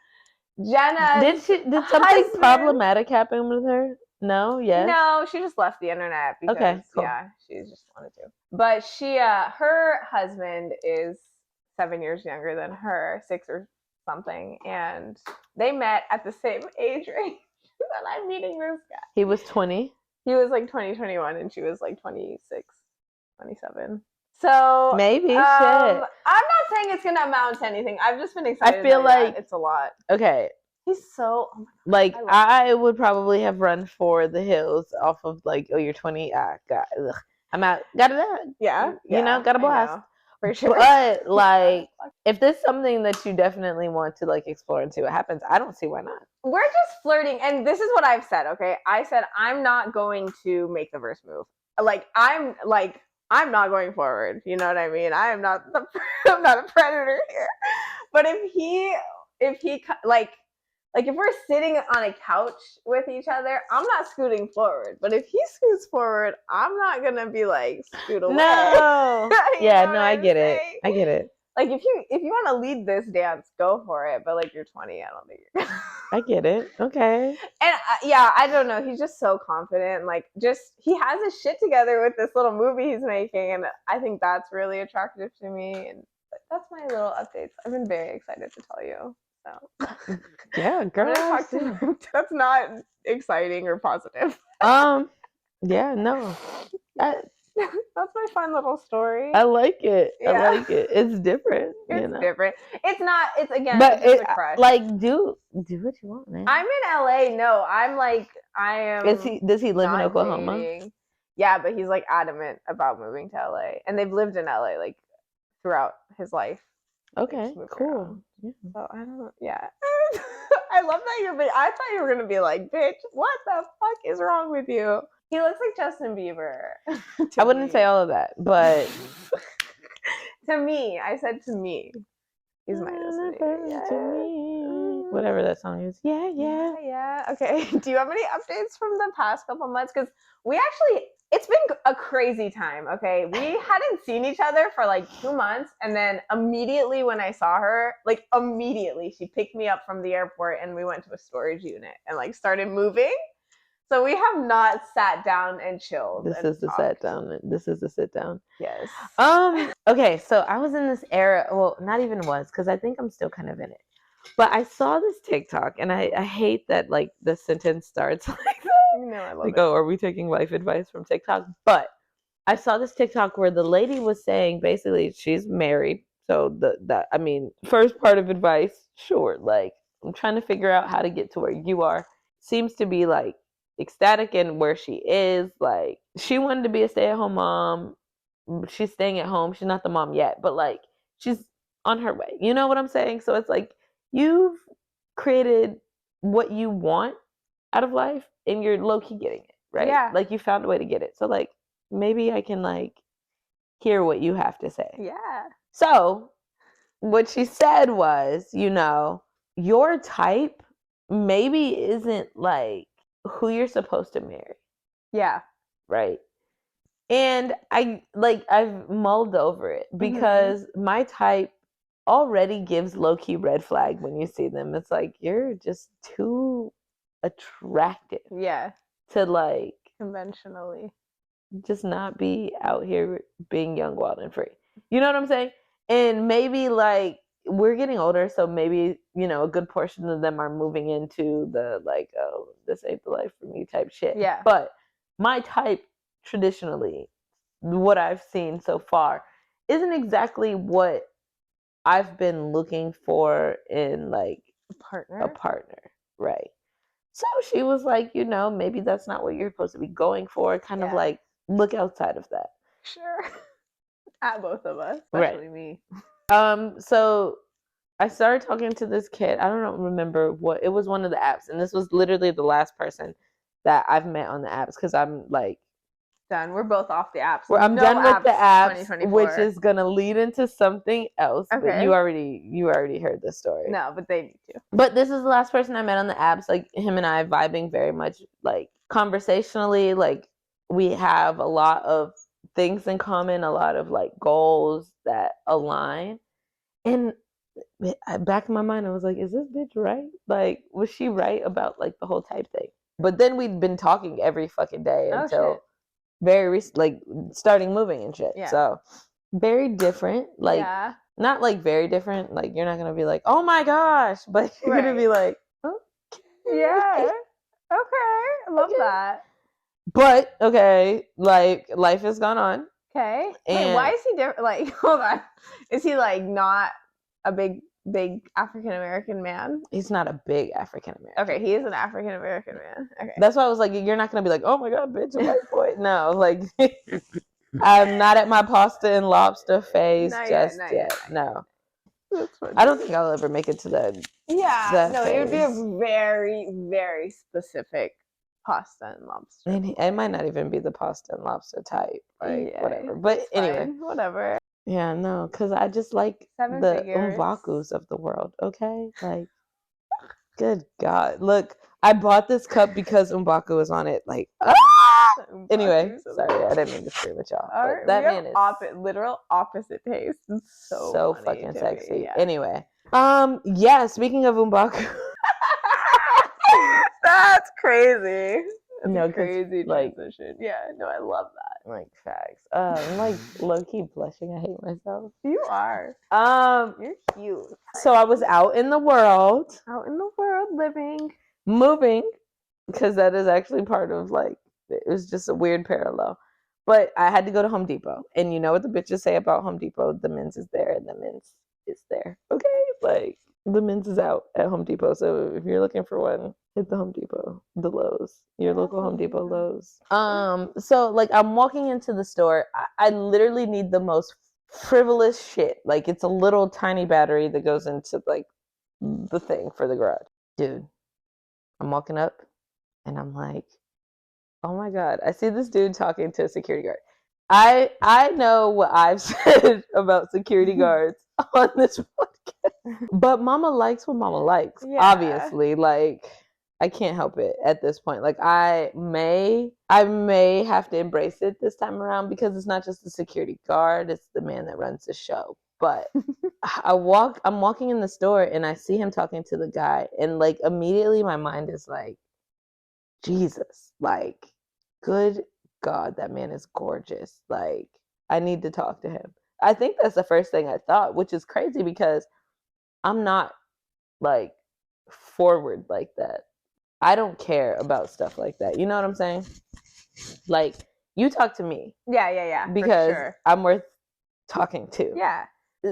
Jenna. Did something problematic happen with her? No. Yes. No, she just left the internet because cool. Yeah, she just wanted to. But she, her husband is 7 years younger than her, 6 or something, and they met at the same age range that I'm meeting this guy. He was 20. He was like 20, 21, and she was like 26, 27. So maybe shit. I'm not saying it's gonna amount to anything. I've just been excited. I feel like it's a lot. Okay. He's so like I would probably have run for the hills off of like, oh, you're 20. God, I'm out. Got it. Yeah. You know, got a blast. For sure. But like, if there's something that you definitely want to like explore and see what happens, I don't see why not. We're just flirting, and this is what I've said. Okay, I said I'm not going to make the first move. I'm not going forward. You know what I mean? I'm not a predator here. But if he if we're sitting on a couch with each other, I'm not scooting forward. But if he scoots forward, I'm not gonna be like scoot away. No. Yeah, no, I get it. I get it. Like if you want to lead this dance, go for it. But like you're 20, I don't think you're gonna. I get it. Okay. And yeah, I don't know. He's just so confident. Like he has his shit together with this little movie he's making, and I think that's really attractive to me. And that's my little updates. I've been very excited to tell you. So yeah, girl. That's not exciting or positive. Yeah, no. That's my fun little story. I like it. Yeah. I like it. It's different. It's different. It's not. It's again. But it's a crush. Like, do what you want, man. I'm in LA. No, I'm like I am. Does he live in Oklahoma? Dating. Yeah, but he's like adamant about moving to LA, and they've lived in LA like throughout his life. Okay, cool. Yeah. So I don't. Yeah. I love that I thought you were gonna be like, bitch, what the fuck is wrong with you? He looks like Justin Bieber. I wouldn't say all of that, but to me, I said to me. He's my Justin Bieber. Yeah. To me. Whatever that song is. Yeah. Okay. Do you have any updates from the past couple months? Because it's been a crazy time, okay? We hadn't seen each other for like 2 months, and then immediately when I saw her, like immediately she picked me up from the airport and we went to a storage unit and like started moving. So we have not sat down and chilled. This is the sit down. This is the sit down. Yes. Okay, so I was in this era, well, not even was, because I think I'm still kind of in it. But I saw this TikTok, and I hate that like the sentence starts like that. No, I love like, oh, are we taking life advice from TikTok? But I saw this TikTok where the lady was saying basically she's married. So first part of advice, sure, like I'm trying to figure out how to get to where you are. Seems to be like ecstatic in where she is. Like she wanted to be a stay-at-home mom. She's staying at home. She's not the mom yet, but like she's on her way. You know what I'm saying? So it's like you've created what you want out of life and you're low-key getting it, right? Yeah. Like you found a way to get it. So like maybe I can like hear what you have to say. Yeah. So what she said was, your type maybe isn't like who you're supposed to marry. Yeah. Right. And I've mulled over it because my type already gives low-key red flag when you see them. It's like you're just too attractive. Yeah. To like conventionally just not be out here being young, wild, and free. You know what I'm saying? And maybe like we're getting older, so maybe, a good portion of them are moving into the like, oh, this ain't the life for me type shit. Yeah. But my type traditionally what I've seen so far isn't exactly what I've been looking for in like a partner, right? So she was like, you know, maybe that's not what you're supposed to be going for. Kind of like look outside of that. Sure. At both of us, especially me. So I started talking to this kid. I don't remember what it was. One of the apps, and this was literally the last person that I've met on the apps because I'm like done. We're both off the apps. I'm done with the apps, which is gonna lead into something else. Okay. But you already heard this story. No, but they need to. But this is the last person I met on the apps. Like him and I vibing very much, like conversationally. Like we have a lot of things in common, a lot of like goals that align. And back in my mind, I was like, is this bitch right? Like, was she right about like the whole type thing? But then we'd been talking every fucking day until very recent, like starting moving and shit. Yeah. So very different. Like not like very different. Like you're not gonna be like, oh my gosh, but you're gonna be like, okay. Yeah. Okay. I love that. But okay, like life has gone on. Okay. Wait, why is he different? Like, hold on. Is he like not a big African American man? He's not a big African American. Okay, he is an African American man. Okay. That's why I was like, you're not gonna be like, oh my god, bitch, a white boy. No, like I'm not at my pasta and lobster phase just yet. No. I don't think I'll ever make it to that. Yeah. No, it would be a very, very specific pasta and lobster. And it might not even be the pasta and lobster type. Like whatever. But anyway. Whatever. Yeah, no, because I just like the umbakus of the world, okay? Like, good God. Look, I bought this cup because umbaku is on it. Like, anyway, sorry, I didn't mean to scream at y'all. But that man is literal opposite taste. It's so fucking sexy. Yeah. Anyway, yeah, speaking of umbaku. That's crazy. No, crazy transition. Yeah, no, I love that. Like facts. I'm like low key blushing. I hate myself. You are. You're cute. So I was out in the world. Out in the world, moving, because that is actually part of like it was just a weird parallel. But I had to go to Home Depot, and you know what the bitches say about Home Depot? The men's is there, and the men's is there. Okay, like the men's is out at Home Depot. So if you're looking for one, hit the Home Depot, the Lowe's, your local Home Depot Lowe's. So like I'm walking into the store. I literally need the most frivolous shit. Like it's a little tiny battery that goes into like the thing for the garage. Dude, I'm walking up and I'm like, oh my God, I see this dude talking to a security guard. I know what I've said about security guards on this podcast, but Mama likes what Mama likes. Yeah. Obviously, like I can't help it at this point. Like I may have to embrace it this time around because it's not just the security guard; it's the man that runs the show. But I'm walking in the store and I see him talking to the guy, and like immediately my mind is like, Jesus, like, good God, that man is gorgeous. Like, I need to talk to him. I think that's the first thing I thought, which is crazy because I'm not like forward like that. I don't care about stuff like that. You know what I'm saying? Like, you talk to me. Yeah. Because I'm worth talking to. Yeah.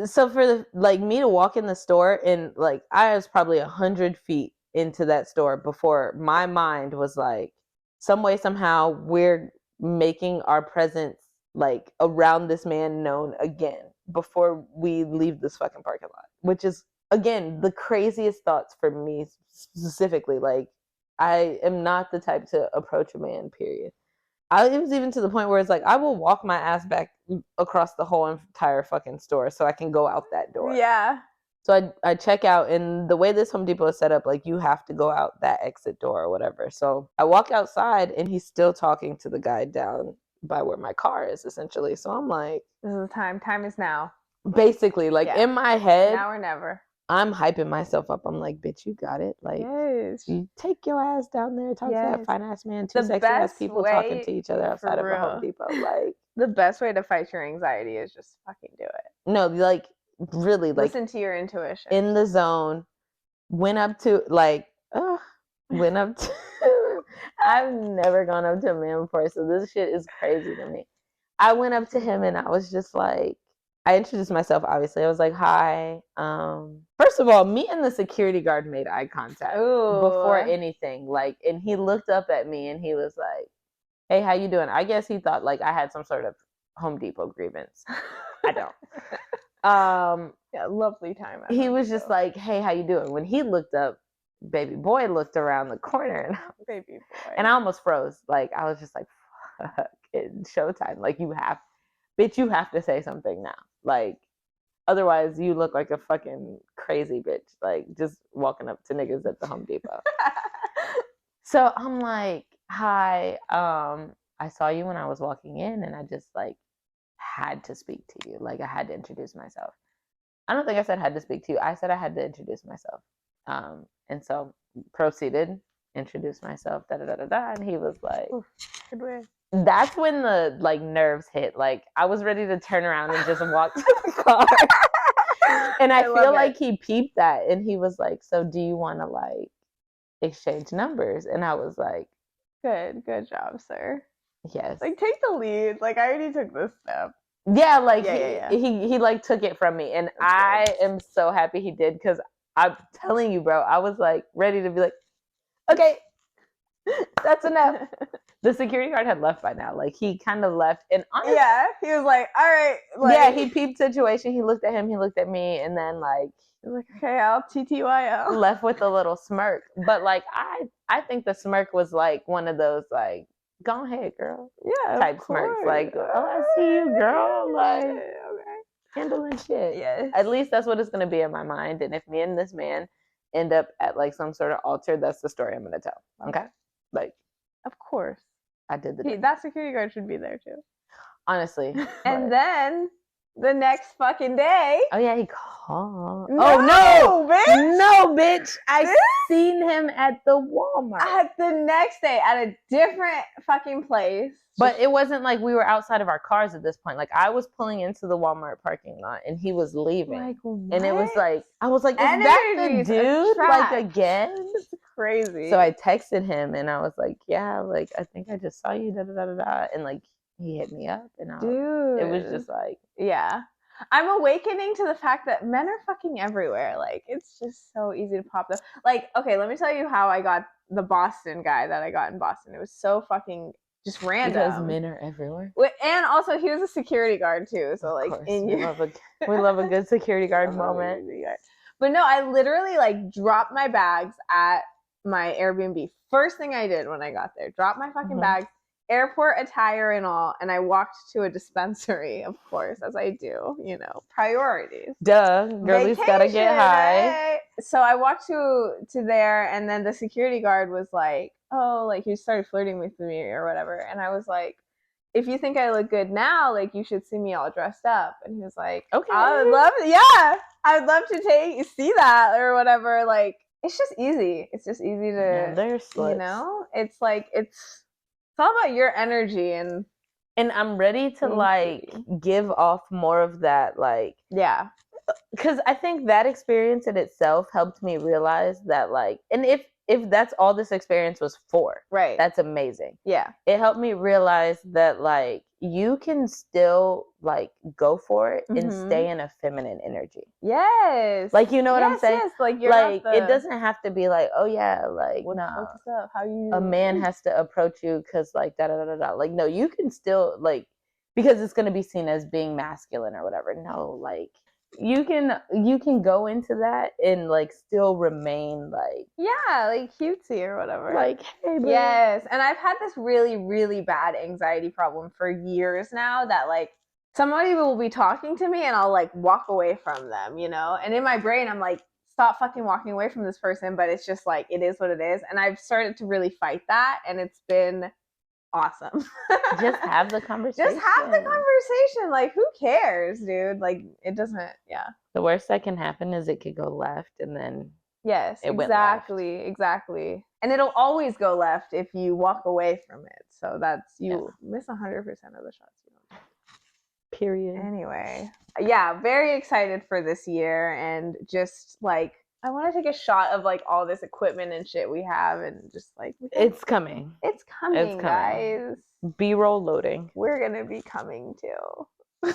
So for me to walk in the store and like I was probably 100 feet into that store before my mind was like, some way, somehow, we're making our presence like around this man known again before we leave this fucking parking lot, which is again the craziest thoughts for me specifically. Like I am not the type to approach a man, period. It was even to the point where it's like I will walk my ass back across the whole entire fucking store so I can go out that door. Yeah. So I check out, and the way this Home Depot is set up, like you have to go out that exit door or whatever. So I walk outside, and he's still talking to the guy down by where my car is, essentially. So I'm like, this is the time. Time is now. Basically, like in my head, now or never. I'm hyping myself up. I'm like, bitch, you got it. Like, you take your ass down there, talk to that fine ass man. Two sexy ass people talking to each other outside of a Home Depot. Like, the best way to fight your anxiety is just fucking do it. No, like. Really like listen to your intuition in the zone. Went up to I've never gone up to a man before, so this shit is crazy to me. I went up to him and I was just like, I introduced myself, obviously. I was like, hi. First of all, me and the security guard made eye contact before anything. Like, and he looked up at me and he was like, hey, how you doing? I guess he thought like I had some sort of Home Depot grievance. I don't. Yeah, lovely time. He was just like, hey, how you doing? When he looked up, baby boy looked around the corner and baby boy. And I almost froze. Like, I was just like, fuck, it's showtime. Like, you have to say something now. Like, otherwise you look like a fucking crazy bitch. Like, just walking up to niggas at the Home Depot. So I'm like, hi, I saw you when I was walking in and I just like had to speak to you. Like, I had to introduce myself. I don't think I said had to speak to you. I said I had to introduce myself. And so proceeded, introduced myself, and he was like, good way. That's when the like nerves hit. Like, I was ready to turn around and just walk to the car. And I feel like he peeped that and he was like, so do you want to like exchange numbers? And I was like, good job, sir. Yes. Like, take the lead. Like, I already took this step. Yeah, like he like took it from me, and I am so happy he did, because I'm telling you, bro, I was like ready to be like, okay, that's enough. The security guard had left by now. Like, he kind of left, and honestly, yeah, he was like, all right. Like, yeah, he peeped the situation. He looked at him. He looked at me, and then like, he was like, okay, I'll TTYL. Left with a little smirk. But like, I think the smirk was like one of those like, go ahead, girl. Yeah, type smirks. Like, oh, I see you, girl. Like, okay. Handling shit. Yes. At least that's what it's going to be in my mind. And if me and this man end up at like some sort of altar, that's the story I'm going to tell. Okay? Like, of course. I did that security guard should be there too. Honestly. And then the next fucking day. Oh, yeah, he called. No, bitch. No, bitch. I seen him at the Walmart. At the next day, at a different fucking place. But it wasn't like we were outside of our cars at this point. Like, I was pulling into the Walmart parking lot and he was leaving. Like, what? And it was like, I was like, is that the dude? Like, again? It's crazy. So I texted him and I was like, yeah, like, I think I just saw you, da-da-da-da-da. And like, he hit me up and it was just like, yeah. I'm awakening to the fact that men are fucking everywhere. Like, it's just so easy to pop them. Like, okay, let me tell you how I got the Boston guy that I got in Boston. It was so fucking just random. Because men are everywhere. And also, he was a security guard too. So like, we love a good security guard moment. But no, I literally like dropped my bags at my Airbnb. First thing I did when I got there, dropped my fucking bags, airport attire and all, and I walked to a dispensary, of course, as I do, you know, priorities. Duh, girlie's gotta get high. So I walked to there, and then the security guard was like, oh, like, he started flirting with me or whatever, and I was like, if you think I look good now, like, you should see me all dressed up. And he was like, okay, I'd love to see that or whatever. Like, it's just easy. It's just easy to, you know, it's like, it's all about your energy, and I'm ready to like give off more of that, like, yeah, because I think that experience in itself helped me realize that, like, and if that's all this experience was for, right, that's amazing. Yeah, it helped me realize that, like, you can still like go for it and stay in a feminine energy. Yes, like, you know what I'm saying? Yes, like, you're like, it doesn't have to be like, oh yeah, like, what's up? How you? A man has to approach you because like da da da da. Like, no, you can still, like, because it's gonna be seen as being masculine or whatever. No, like, you can go into that and like still remain like, yeah, like cutesy or whatever. Like, hey, bro. Yes, and I've had this really, really bad anxiety problem for years now, that like somebody will be talking to me and I'll like walk away from them, you know? And in my brain, I'm like, stop fucking walking away from this person, but it's just like, it is what it is. And I've started to really fight that, and it's been awesome. Just have the conversation. Like, who cares, dude? Like, it doesn't, yeah. The worst that can happen is it could go left, and then yes, exactly. And it'll always go left if you walk away from it. So that's, you miss 100% of the shots you don't take. Period. Anyway, yeah, very excited for this year, and just like I want to take a shot of like all this equipment and shit we have, and just like it's coming. It's coming, guys. B-roll loading. We're gonna be coming too.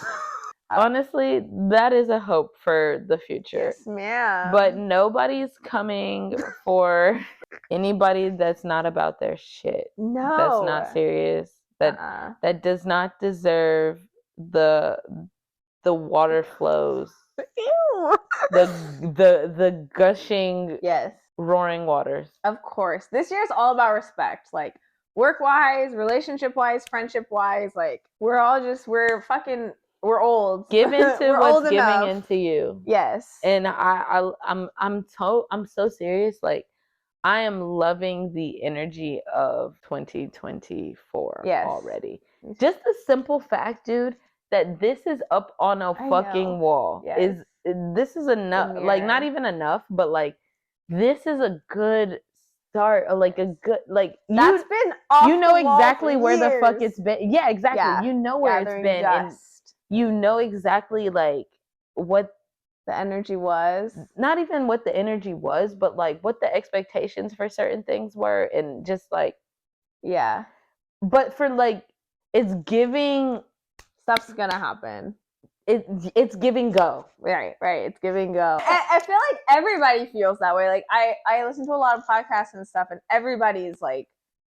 Honestly, that is a hope for the future. Yes, ma'am. But nobody's coming for anybody that's not about their shit. No. That's not serious. That does not deserve the water flows. Ew. the gushing, yes, roaring waters. Of course. This year is all about respect. Like work-wise, relationship-wise, friendship-wise, like we're old. Give into what's giving enough. Into you. Yes. And I'm so serious. Like I am loving the energy of 2024 already. Just the simple fact, dude, that this is up on a fucking wall. This is enough. Like not even enough, but like this is a good start. Like a good that's been off you know exactly where years. The fuck it's been. Yeah, exactly. Yeah. You know where it's been. And you know exactly like what the energy was. Not even what the energy was, but like what the expectations for certain things were, and just like but for like it's giving stuff's gonna happen. It's giving go. Right. It's giving go. I feel like everybody feels that way. Like I listen to a lot of podcasts and stuff, and everybody's like,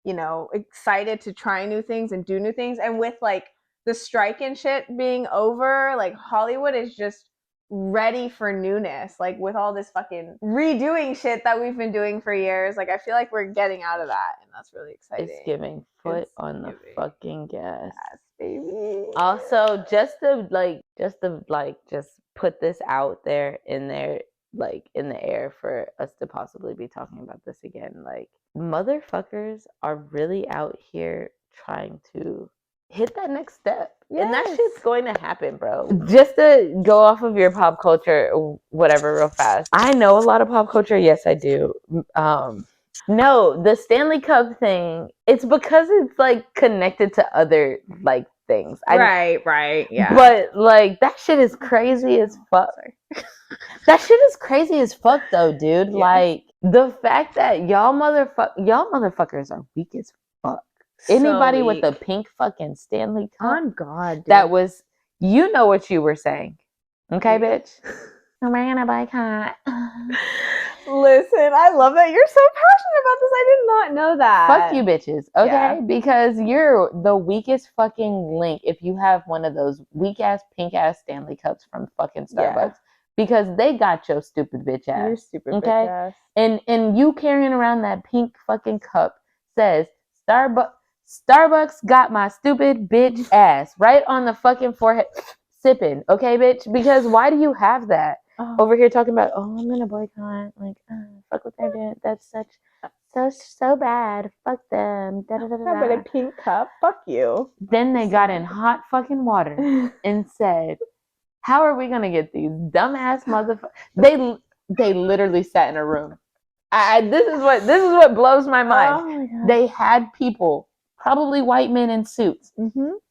you know, excited to try new things and do new things. And with like the strike and shit being over, like Hollywood is just ready for newness. Like with all this fucking redoing shit that we've been doing for years, like I feel like we're getting out of that, and that's really exciting. It's giving foot on the fucking gas. Yes, baby. Also, just put this out there in there, like in the air for us to possibly be talking about this again. Like motherfuckers are really out here trying to hit that next step. Yes. And that shit's going to happen, bro. Just to go off of your pop culture, whatever, real fast. I know a lot of pop culture. Yes, I do. No, the Stanley Cup thing, it's because it's like connected to other like things. Right. Yeah. But like that shit is crazy as fuck. That shit is crazy as fuck though, dude. Yeah. Like the fact that y'all motherfuckers are weak as fuck. Anybody with a pink fucking Stanley Cup. On God, dude. That was, you know what you were saying. Okay, bitch? We're gonna boycott. Listen, I love that you're so passionate about this. I did not know that. Fuck you bitches, okay? Yeah. Because you're the weakest fucking link if you have one of those weak-ass, pink-ass Stanley Cups from fucking Starbucks. Yeah. Because they got your stupid bitch ass. Your stupid bitch ass. And you carrying around that pink fucking cup says, Starbucks got my stupid bitch ass right on the fucking forehead, sipping, okay, bitch? Because why do you have that over here talking about? Oh, I'm gonna boycott. Like, fuck what they're doing. That's so bad. Fuck them. But a pink cup. Fuck you. Then they got in hot fucking water and said, "How are we gonna get these dumbass motherfuckers?" They literally sat in a room. This is what blows my mind. Oh my God. They had people, probably white men in suits,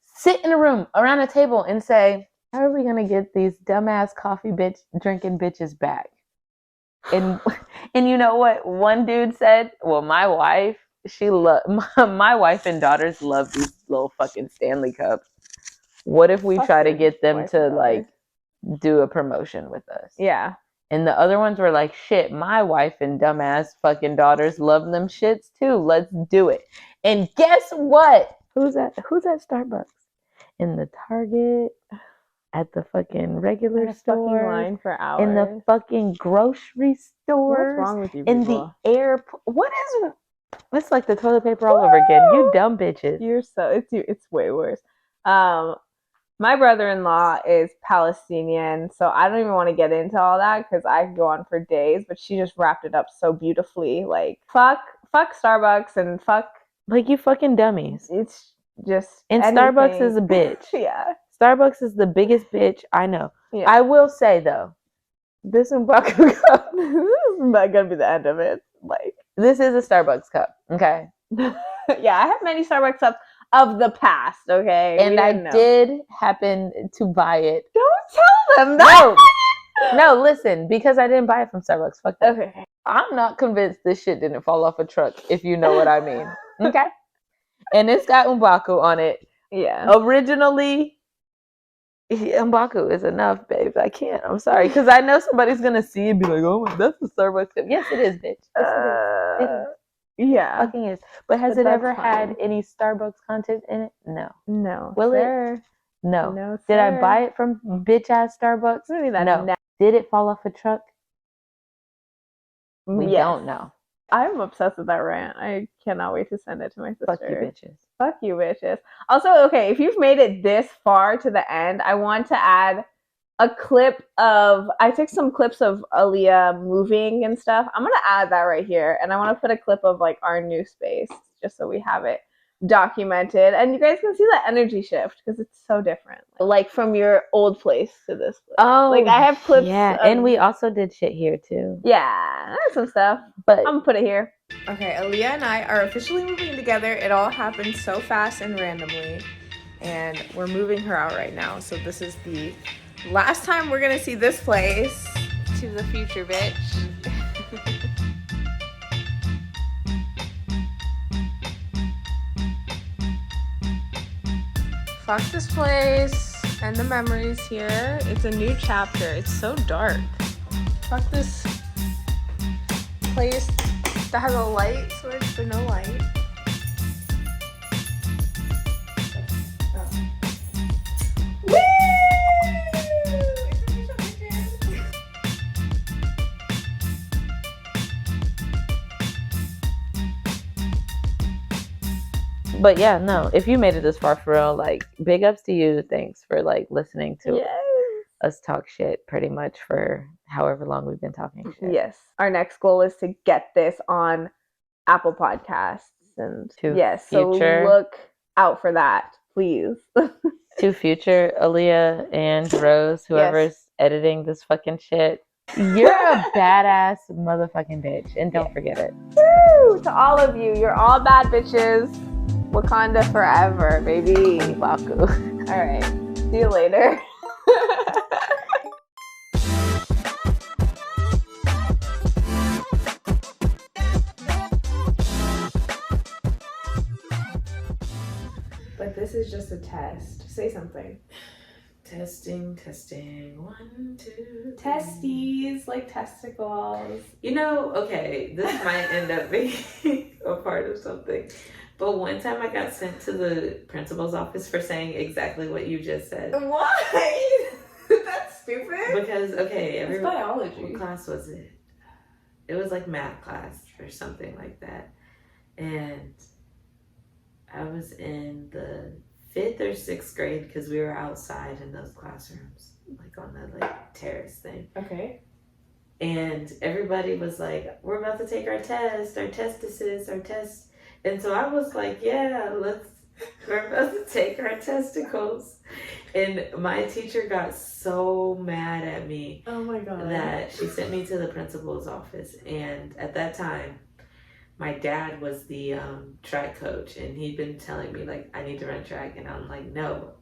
sit in a room around a table and say, "How are we gonna get these dumbass coffee bitch drinking bitches back?" And you know what one dude said? Well, my wife and daughters love these little fucking Stanley Cups. What if we try to get them to like do a promotion with us? Yeah. And the other ones were like, shit, my wife and dumbass fucking daughters love them shits too. Let's do it. And guess what? Who's at Starbucks? In the Target, at the fucking regular store, fucking line for hours. In the fucking grocery store. What's wrong with you people? In the airport. It's like the toilet paper all over again. You dumb bitches. It's way worse. My brother-in-law is Palestinian, so I don't even want to get into all that because I could go on for days, but she just wrapped it up so beautifully. Like, fuck Starbucks and fuck... Like, you fucking dummies. It's just And anything. Starbucks is a bitch. Yeah. Starbucks is the biggest bitch I know. Yeah. I will say, though, this is not going to be the end of it. Like, this is a Starbucks cup, okay? Yeah, I have many Starbucks cups of the past, okay? And I did happen to buy it. Don't tell them that. No, listen, because I didn't buy it from Starbucks. Fuck that. Okay. I'm not convinced this shit didn't fall off a truck, if you know what I mean. Okay? And it's got M'Baku on it. Yeah. Originally, M'Baku is enough, babe. I can't. I'm sorry. Because I know somebody's going to see it and be like, oh, that's the Starbucks. Yes, it is, bitch. Yes, it is. It is. Yeah. Fucking is. But has it ever had any Starbucks content in it? No. No. Will sir. it? No. No, Did I sir. buy it from bitch ass Starbucks? No. Did it fall off a truck? We don't know. I'm obsessed with that rant. I cannot wait to send it to my sister. Fuck you, bitches. Fuck you, bitches. Also, okay, if you've made it this far to the end, I want to add a clip of, I took some clips of Aaliyah moving and stuff. I'm going to add that right here. And I want to put a clip of like our new space just so we have it documented. And you guys can see that energy shift because it's so different. Like from your old place to this place. Oh, like I have clips. Yeah, and we also did shit here too. Yeah, there's some stuff. But I'm going to put it here. Okay, Aaliyah and I are officially moving together. It all happened so fast and randomly. And we're moving her out right now. So this is the last time we're gonna see this place. To the future, bitch. Fuck this place and the memories here. It's a new chapter. It's so dark. Fuck this place that has a light switch but no light. But yeah, no, if you made it this far for real, like big ups to you. Thanks for like listening to us talk shit pretty much for however long we've been talking shit. Yes. Our next goal is to get this on Apple Podcasts and so look out for that, please. To future Aaliyah and Rose, whoever's editing this fucking shit. You're a badass motherfucking bitch, and don't forget it. Woo! To all of you, you're all bad bitches. Wakanda forever, baby. Baku. All right. See you later. But this is just a test. Say something. Testing. 1, 2. Testes, like testicles. You know, okay, this might end up being a part of something. But one time I got sent to the principal's office for saying exactly what you just said. Why? That's stupid. Because, okay, it's biology. What class was it? It was like math class or something like that. And I was in the 5th or 6th grade because we were outside in those classrooms, like on the like terrace thing. Okay. And everybody was like, we're about to take our test, our testicles, our test. And so I was like, yeah, we're about to take our testicles. And my teacher got so mad at me. Oh my God. That she sent me to the principal's office. And at that time, my dad was the track coach. And he'd been telling me, like, I need to run track. And I'm like, no.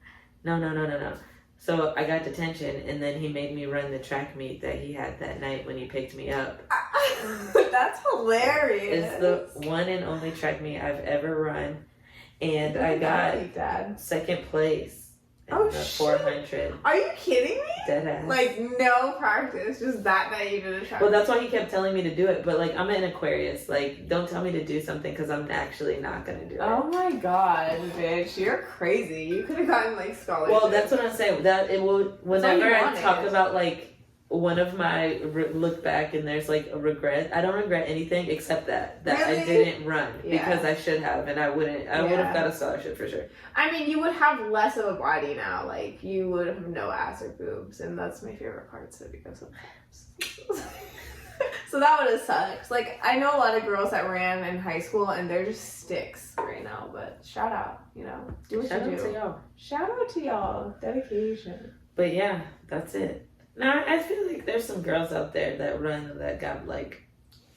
So I got detention. And then he made me run the track meet that he had that night when he picked me up. That's hilarious. It's the one and only track meet I've ever run, and I got second place in the 400. Are you kidding me? Deadass. Like no practice, just that night you did a track. Well, that's why he kept telling me to do it, but like I'm an Aquarius. Like, don't tell me to do something because I'm actually not gonna do it. Oh my God, bitch, you're crazy. You could have gotten like scholarship. Well, that's what I'm saying. That it will. Whenever I talk about like one of my look back and there's like a regret. I don't regret anything except that really? I didn't run because I should have, and I would have got a scholarship for sure. I mean, you would have less of a body now. Like you would have no ass or boobs, and that's my favorite part. So because of abs. So that would have sucked. Like I know a lot of girls that ran in high school, and they're just sticks right now. But shout out, you know, do what you do. Shout out to y'all. Shout out to y'all. Dedication. But yeah, that's it. Now, I feel like there's some girls out there that run that got, like,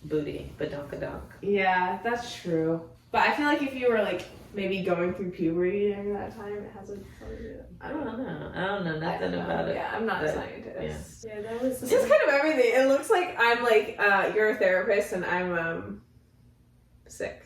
booty, but donk-a-donk. Yeah, that's true. But I feel like if you were, like, maybe going through puberty during that time. It has something to do with it. I don't know nothing about it. Yeah, I'm not a scientist. Yeah, that was just kind of everything. It looks like I'm like you're a therapist and I'm sick.